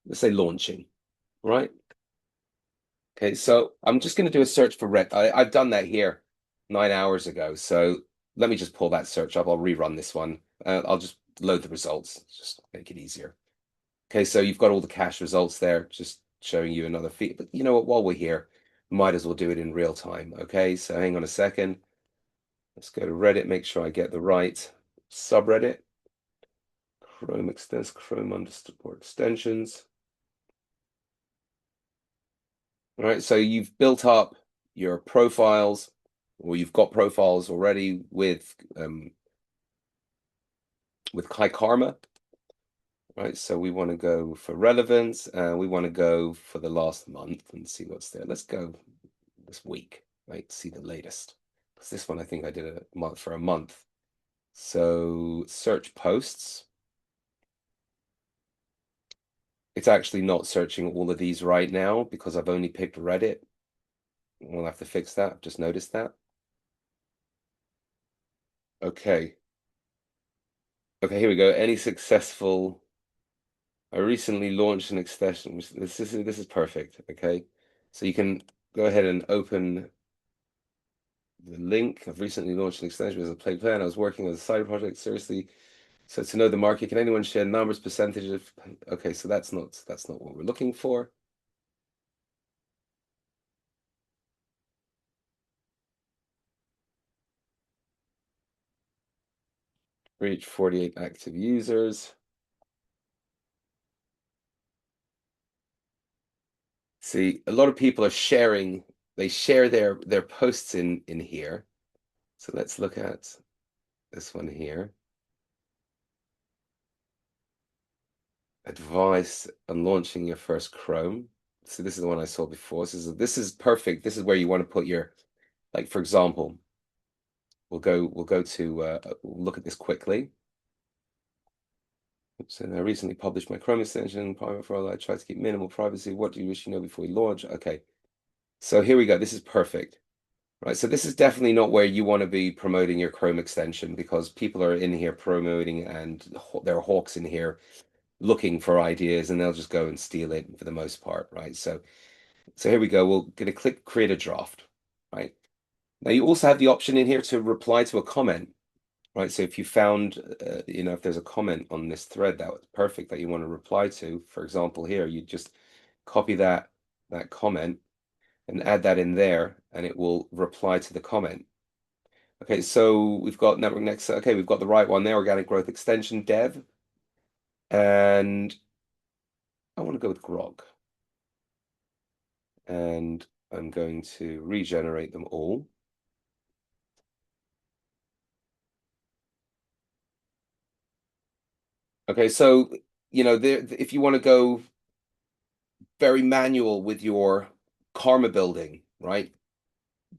Let's say launching, right? Okay, so I'm just going to do a search for red. I've done that here 9 hours ago. So let me just pull that search up. I'll rerun this one. I'll just load the results, just make it easier. Okay, so you've got all the cache results there, just showing you another feed. But you know what? While we're here, might as well do it in real time. Okay, so hang on a second. Let's go to Reddit, make sure I get the right subreddit. Chrome underscore extensions. All right, so you've built up your profiles, or you've got profiles already with High Karma. Right, so we want to go for relevance, and we want to go for the last month and see what's there. Let's go this week, right? See the latest. Because this one I think I did a month for a month. So search posts. It's actually not searching all of these right now because I've only picked Reddit. We'll have to fix that. I've just noticed that. Okay. Okay, here we go. Any successful. I recently launched an extension. This is perfect. Okay. So you can go ahead and open the link. I've recently launched an extension as a play plan. I was working on a side project. Seriously. So to know the market, can anyone share numbers, percentage of? Okay, so that's not what we're looking for. Reach 48 active users. See, a lot of people are sharing. They share their posts in here. So let's look at this one here. Advice on launching your first Chrome. So this is the one I saw before. This is perfect. This is where you want to put your, like, for example, we'll go to we'll look at this quickly. So I recently published my Chrome extension, private for all. I try to keep minimal privacy. What do you wish you know before you launch? Okay. So here we go. This is perfect. Right. So this is definitely not where you want to be promoting your Chrome extension, because people are in here promoting, and there are hawks in here looking for ideas, and they'll just go and steal it for the most part, right? So here we go. We're going to click create a draft, right? Now you also have the option in here to reply to a comment. right? So if you found, if there's a comment on this thread that was perfect that you want to reply to, for example, here, you just copy that comment and add that in there, and it will reply to the comment. Okay, so we've got Network Nexa. Okay, we've got the right one there, Organic Growth Extension Dev. And I want to go with Grog. And I'm going to regenerate them all. Okay, so, if you want to go very manual with your karma building, right?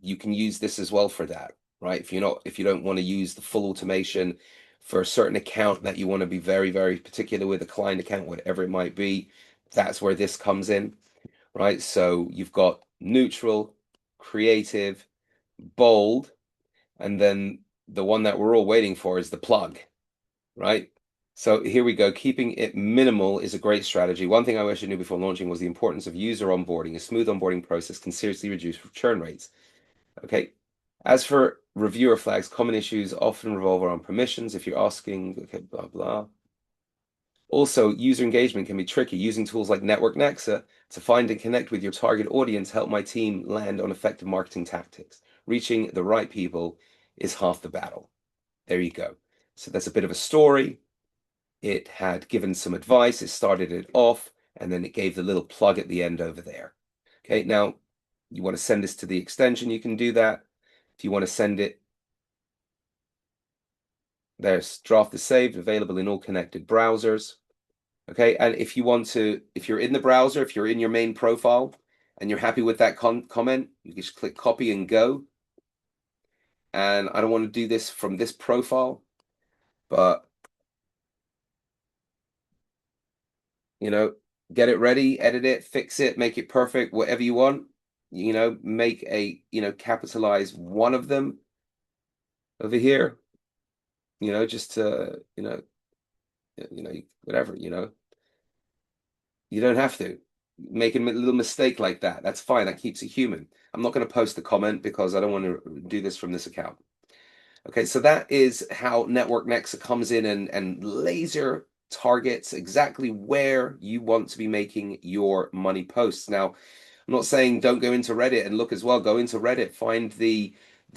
You can use this as well for that, right? If you don't want to use the full automation for a certain account that you want to be very, very particular with, a client account, whatever it might be, that's where this comes in, right? So you've got neutral, creative, bold, and then the one that we're all waiting for is the plug, right? So here we go. Keeping it minimal is a great strategy. One thing I wish I knew before launching was the importance of user onboarding. A smooth onboarding process can seriously reduce churn rates. Okay. As for reviewer flags, common issues often revolve around permissions. If you're asking, okay, blah, blah. Also, user engagement can be tricky. Using tools like Network Nexa to find and connect with your target audience helped my team land on effective marketing tactics. Reaching the right people is half the battle. There you go. So that's a bit of a story. It had given some advice. It started it off, and then it gave the little plug at the end over there. Okay, now you want to send this to the extension, you can do that. If you want to send it, there's draft is saved, available in all connected browsers. Okay, and if you're in the browser, if you're in your main profile and you're happy with that comment, you just click copy and go. And I don't want to do this from this profile, but get it ready, edit it, fix it, make it perfect, whatever you want. Make capitalize one of them over here. Just to, whatever. You don't have to make a little mistake like that. That's fine. That keeps it human. I'm not going to post the comment because I don't want to do this from this account. Okay, so that is how Network Nexa comes in and laser targets exactly where you want to be making your money posts. Now, I'm not saying don't go into Reddit and look as well. Go into Reddit, find the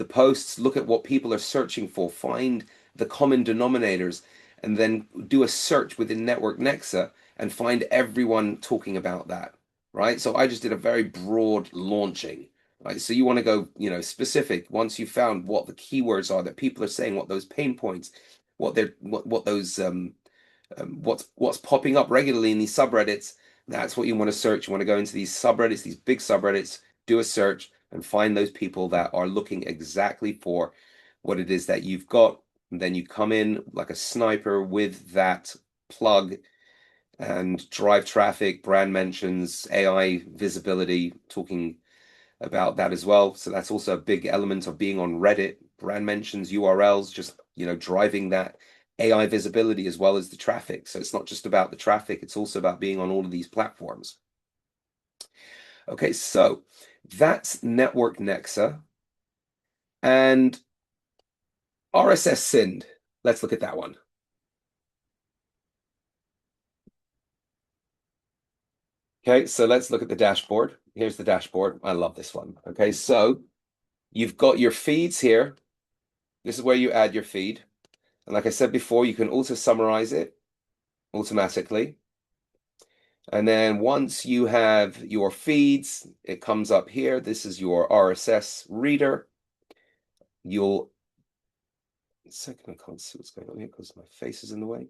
posts, look at what people are searching for, find the common denominators, and then do a search within Network Nexa and find everyone talking about that, right? So I just did a very broad launching. Right, so you want to go, specific once you've found what the keywords are that people are saying, what those pain points, what those what's popping up regularly in these subreddits. That's what you want to search. You want to go into these subreddits, these big subreddits, do a search and find those people that are looking exactly for what it is that you've got. And then you come in like a sniper with that plug and drive traffic, brand mentions, AI visibility, talking about that as well. So that's also a big element of being on Reddit. Brand mentions, URLs, just driving that AI visibility as well as the traffic. So it's not just about the traffic, it's also about being on all of these platforms. Okay, so that's Network Nexa and RSS SYND. Let's look at that one. Okay, so let's look at the dashboard. Here's the dashboard. I love this one. Okay, so you've got your feeds here. This is where you add your feed. And like I said before, you can also summarize it automatically. And then once you have your feeds, it comes up here. This is your RSS reader. You'll, second, I can't see what's going on here because my face is in the way.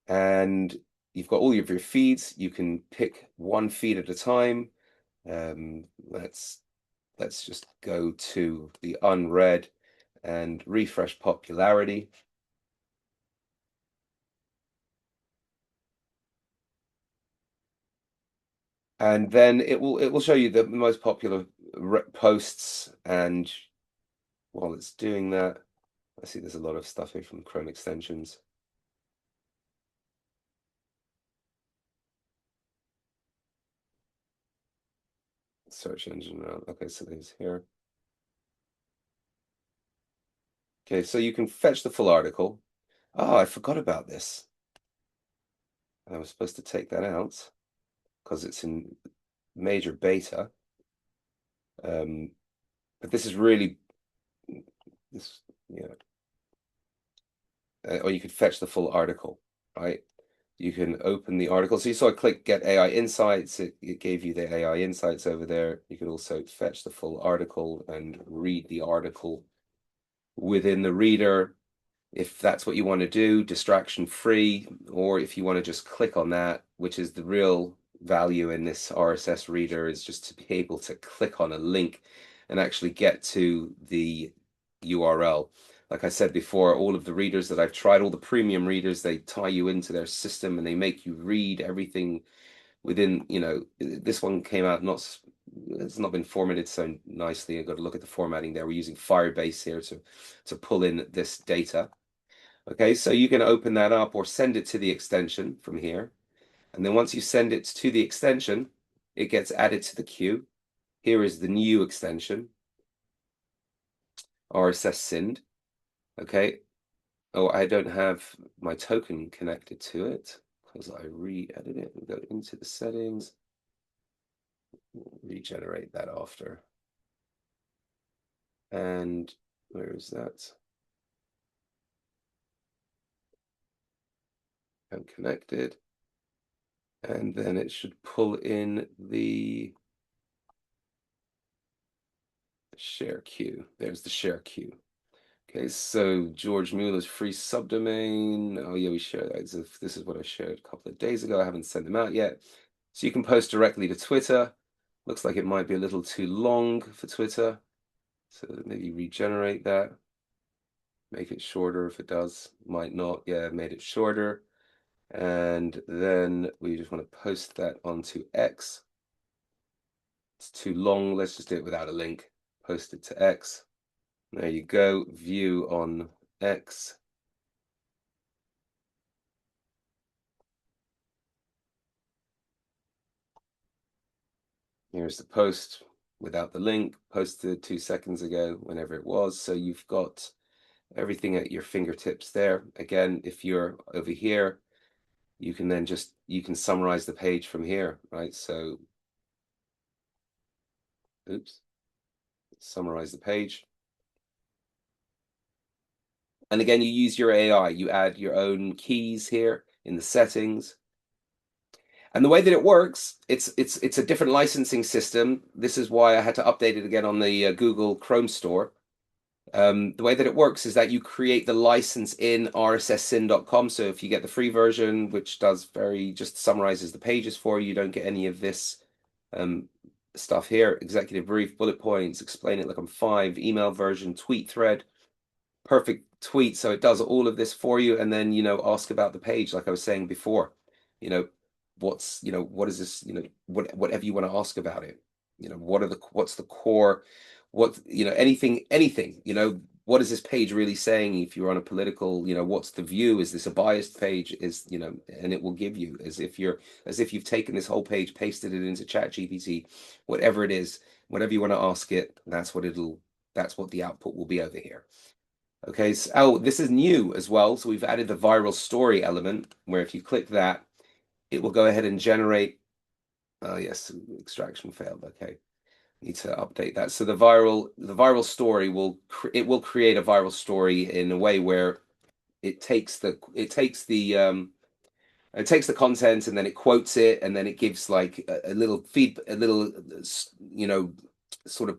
And you've got all of your feeds. You can pick one feed at a time. Let's just go to the unread and refresh popularity. And then it will show you the most popular posts. And while it's doing that, I see there's a lot of stuff here from Chrome extensions. Search engine. Okay, so there's here. Okay, so you can fetch the full article. Oh, I forgot about this. I was supposed to take that out because it's in major beta. But this is really this, yeah. Or you could fetch the full article, right? You can open the article. So you saw I click Get AI Insights. It gave you the AI Insights over there. You could also fetch the full article and read the article within the reader if that's what you want to do, distraction free, or if you want to just click on that, which is the real value in this RSS reader, is just to be able to click on a link and actually get to the URL. Like I said before, all of the readers that I've tried, all the premium readers, they tie you into their system and they make you read everything within, this one came out it's not been formatted so nicely. I've got to look at the formatting there. We're using Firebase here to pull in this data. Okay, so you can open that up or send it to the extension from here. And then once you send it to the extension, it gets added to the queue. Here is the new extension, RSS SYND. Okay. Oh, I don't have my token connected to it because I re-edit it. We go into the settings, regenerate that after. And where is that? I'm connected. And then it should pull in the share queue. There's the share queue. Okay, so George Mueller's free subdomain. Oh yeah, we shared that. This is what I shared a couple of days ago. I haven't sent them out yet. So you can post directly to Twitter. Looks like it might be a little too long for Twitter. So maybe regenerate that. Make it shorter if it does. Might not. Yeah, made it shorter. And then we just want to post that onto X. It's too long. Let's just do it without a link. Post it to X. There you go. View on X. Here's the post without the link, posted 2 seconds ago, whenever it was. So you've got everything at your fingertips there. Again, if you're over here, you can then you can summarize the page from here, right? So, oops, summarize the page. And again, you use your AI. You add your own keys here in the settings. And the way that it works, it's a different licensing system. This is why I had to update it again on the Google Chrome store. The way that it works is that you create the license in rssyn.com. So if you get the free version, which just summarizes the pages for you, you don't get any of this stuff here. Executive brief, bullet points, explain it like I'm 5, email version, tweet thread, perfect tweet. So it does all of this for you. And then, ask about the page, like I was saying before, what is this, whatever you want to ask about it. What's the core, anything, what is this page really saying? If you're on a political, what's the view? Is this a biased page? And it will give you as if you've taken this whole page, pasted it into ChatGPT, whatever it is, whatever you want to ask it, that's what the output will be over here. Okay, so this is new as well. So we've added the viral story element where if you click that, it will go ahead and generate. Oh yes, extraction failed. Okay, need to update that. So the viral story will create a viral story in a way where it takes the content and then it quotes it and then it gives like a little sort of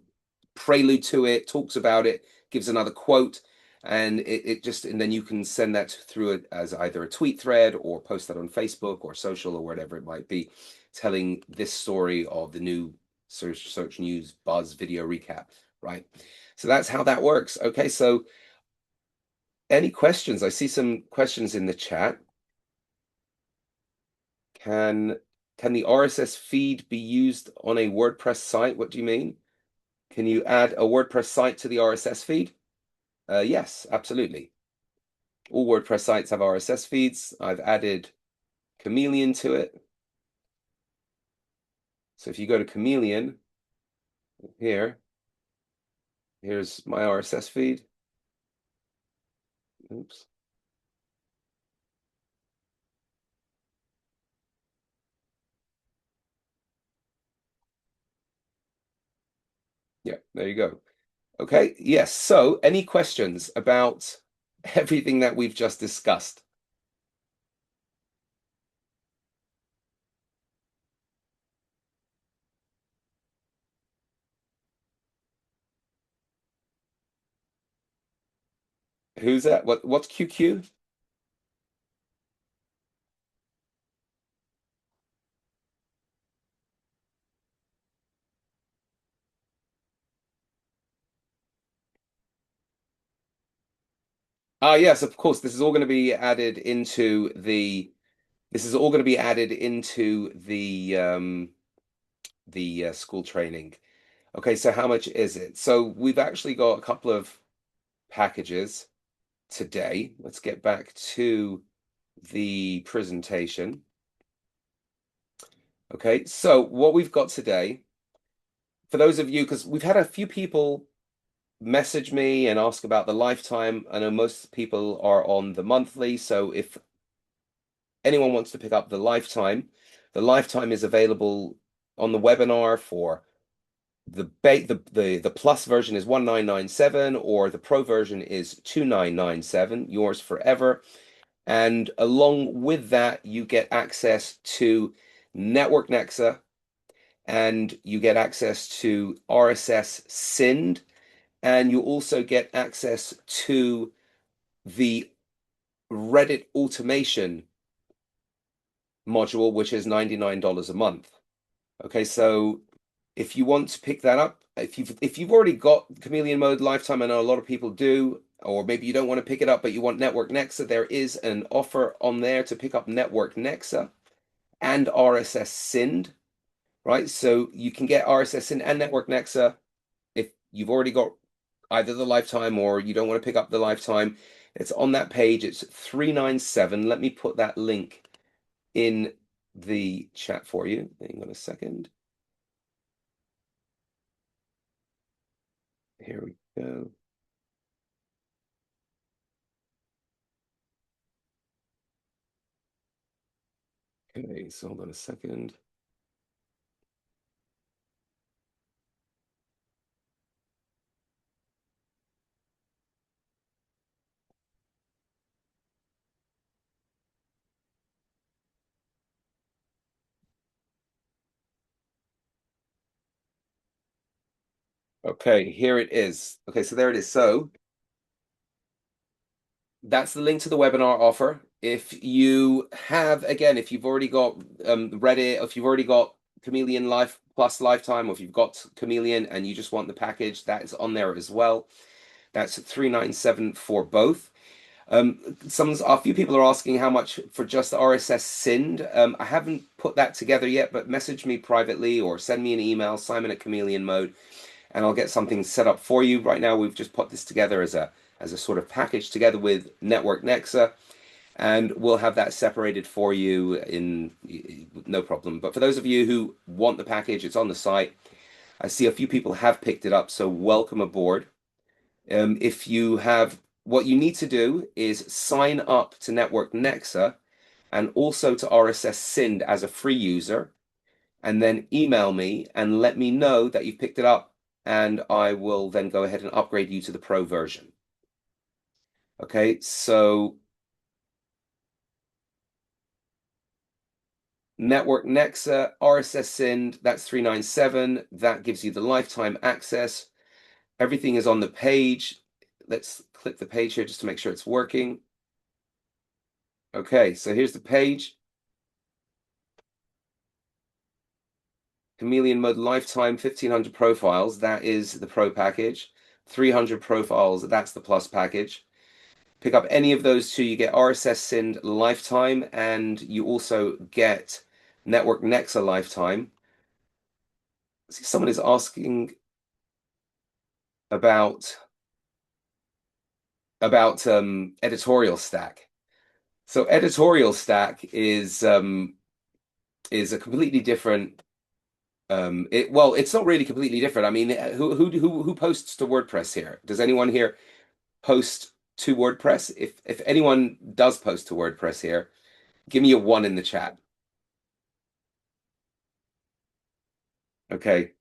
prelude to it, talks about it, gives another quote, and and then you can send that through it as either a tweet thread or post that on Facebook or social or whatever it might be, telling this story of the new search news buzz video recap, right? So that's how that works. Okay, so any questions? I see some questions in the chat. Can the RSS feed be used on a WordPress site? What do you mean? Can you add a WordPress site to the RSS feed? Yes, absolutely. All WordPress sites have RSS feeds. I've added Chameleon to it. So if you go to Chameleon, here's my RSS feed. Oops. Yeah, there you go. Okay, yes. So, any questions about everything that we've just discussed? Who's that? What's QQ? Ah, yes, of course. This is all going to be added into the this is all going to be added into the school training. Okay, so how much is it? So we've actually got a couple of packages today. Let's get back to the presentation. Okay, so what we've got today, for those of you, because we've had a few people message me and ask about the lifetime. I know most people are on the monthly, so if anyone wants to pick up the lifetime is available on the webinar for the plus version is 1997 or the pro version is 2997, yours forever. And along with that, you get access to Network Nexa and you get access to RSS SYND, and you also get access to the Reddit automation module, which is $99 a month. Okay, so if you want to pick that up, if you've already got Chameleon Mode Lifetime, I know a lot of people do, or maybe you don't want to pick it up, but you want Network Nexa, there is an offer on there to pick up Network Nexa and RSS SYND, right? So you can get RSS SYND and Network Nexa if you've already got either the Lifetime or you don't want to pick up the Lifetime. It's on that page. It's 397. Let me put that link in the chat for you. Hang on a second. Here we go. Okay, so hold on a second. Okay, here it is. Okay, so there it is. So that's the link to the webinar offer. If you have, again, if you've already got Reddit, if you've already got Chameleon Life Plus Lifetime, or if you've got Chameleon and you just want the package, that is on there as well. That's 397 for both. A few people are asking how much for just the RSS SYND. I haven't put that together yet, but message me privately or send me an email, Simon at Chameleon Mode, and I'll get something set up for you. Right now, we've just put this together as a sort of package together with Network Nexa, and we'll have that separated for you in no problem. But for those of you who want the package, it's on the site. I see a few people have picked it up, so welcome aboard. If you have, what you need to do is sign up to Network Nexa and also to RSS SYND as a free user, and then email me and let me know that you've picked it up, and I will then go ahead and upgrade you to the pro version. Okay, so Network Nexa, RSS SYND, that's 397. That gives you the lifetime access. Everything is on the page. Let's click the page here just to make sure it's working. Okay, so here's the page. Chameleon Mode Lifetime, 1,500 profiles. That is the Pro package. 300 profiles, that's the Plus package. Pick up any of those two, you get RSS SYND Lifetime, and you also get Network Nexa Lifetime. See, someone is asking about editorial stack. So editorial stack is a completely different it's not really completely different. I mean, who posts to WordPress here? Does anyone here post to WordPress? If anyone does post to WordPress here, give me a one in the chat. Okay.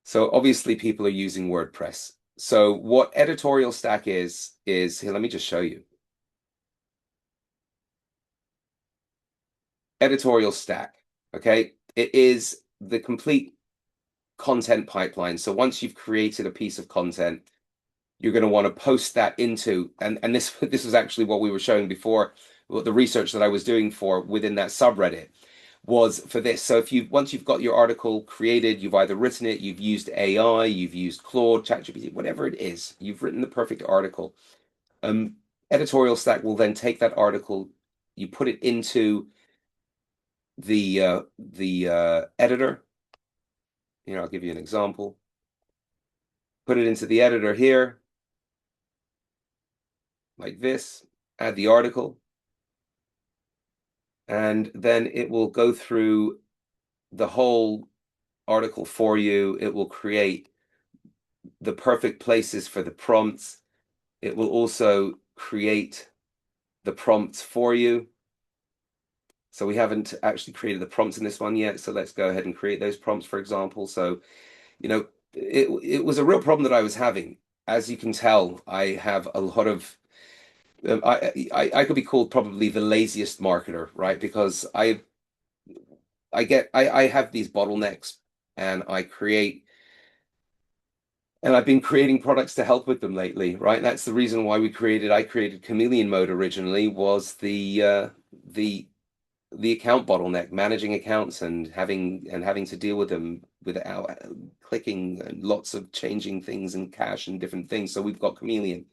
So obviously people are using WordPress. So what editorial stack is here, let me just show you. Editorial stack. Okay. It is the complete content pipeline. So once you've created a piece of content, you're going to want to post that into, and this was actually what we were showing before, what the research that I was doing for within that subreddit was for this. So if you once you've got your article created, you've either written it, you've used AI, you've used Claude, ChatGPT, whatever it is, you've written the perfect article. Editorial Stack will then take that article, you put it into the editor. Here, I'll give you an example. Put it into the editor here, like this, add the article, and then it will go through the whole article for you. It will create the perfect places for the prompts. It will also create the prompts for you. So we haven't actually created the prompts in this one yet. So let's go ahead and create those prompts, for example. So, it was a real problem that I was having. As you can tell, I have a lot of I could be called probably the laziest marketer, right? Because I have these bottlenecks and I've been creating products to help with them lately, right? That's the reason why I created Chameleon Mode originally, was the account bottleneck, managing accounts and having to deal with them without clicking and lots of changing things and cache and different things. So we've got Chameleon,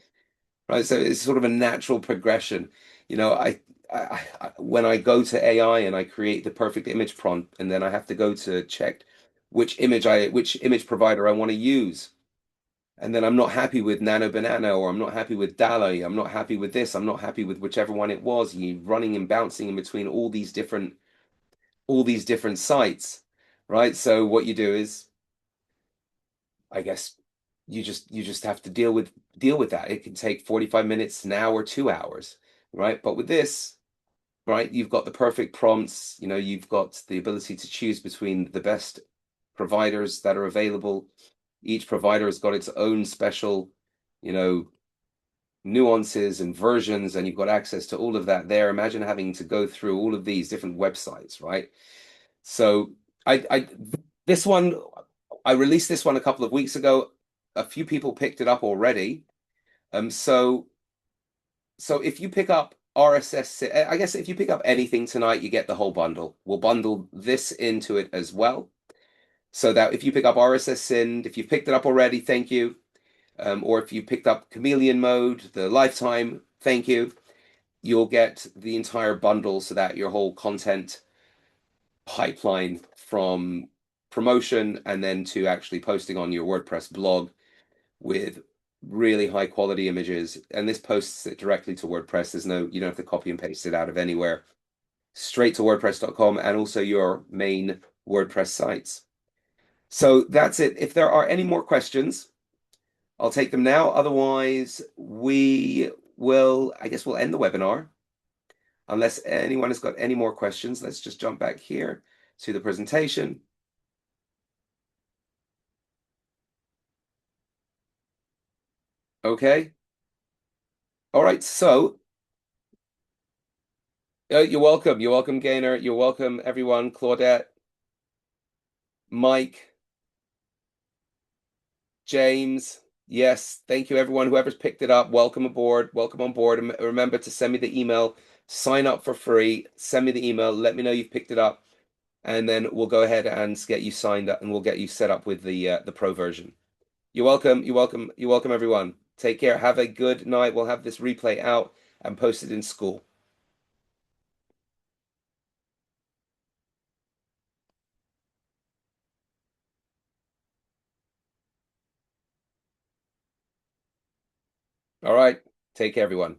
right? So it's sort of a natural progression. When I go to AI and I create the perfect image prompt, and then I have to go to check which image provider I want to use. And then I'm not happy with Nano Banana, or I'm not happy with Dali, I'm not happy with this, I'm not happy with whichever one it was. You running and bouncing in between all these different sites, right? So what you do is, I guess, you just have to deal with that. It can take 45 minutes, an hour, 2 hours, right? But with this, right, you've got the perfect prompts, you've got the ability to choose between the best providers that are available. Each provider has got its own special, you know, nuances and versions, and you've got access to all of that there. Imagine having to go through all of these different websites, right? So I this one, I released this one a couple of weeks ago. A few people picked it up already. So if you pick up RSS, I guess if you pick up anything tonight, you get the whole bundle. We'll bundle this into it as well. So that if you pick up RSS SYND, if you've picked it up already, thank you. Or if you picked up Chameleon Mode, the lifetime, thank you. You'll get the entire bundle, so that your whole content pipeline from promotion and then to actually posting on your WordPress blog with really high quality images. And this posts it directly to WordPress. You don't have to copy and paste it out of anywhere. Straight to WordPress.com and also your main WordPress sites. So that's it. If there are any more questions, I'll take them now. Otherwise, I guess we'll end the webinar. Unless anyone has got any more questions, let's just jump back here to the presentation. Okay. All right. So you're welcome. You're welcome, Gaynor. You're welcome, everyone. Claudette, Mike, James. Yes. Thank you, everyone. Whoever's picked it up, welcome aboard. Welcome on board. And remember to send me the email. Sign up for free. Send me the email. Let me know you've picked it up. And then we'll go ahead and get you signed up, and we'll get you set up with the pro version. You're welcome. You're welcome. You're welcome, everyone. Take care. Have a good night. We'll have this replay out and posted in school. All right. Take care, everyone.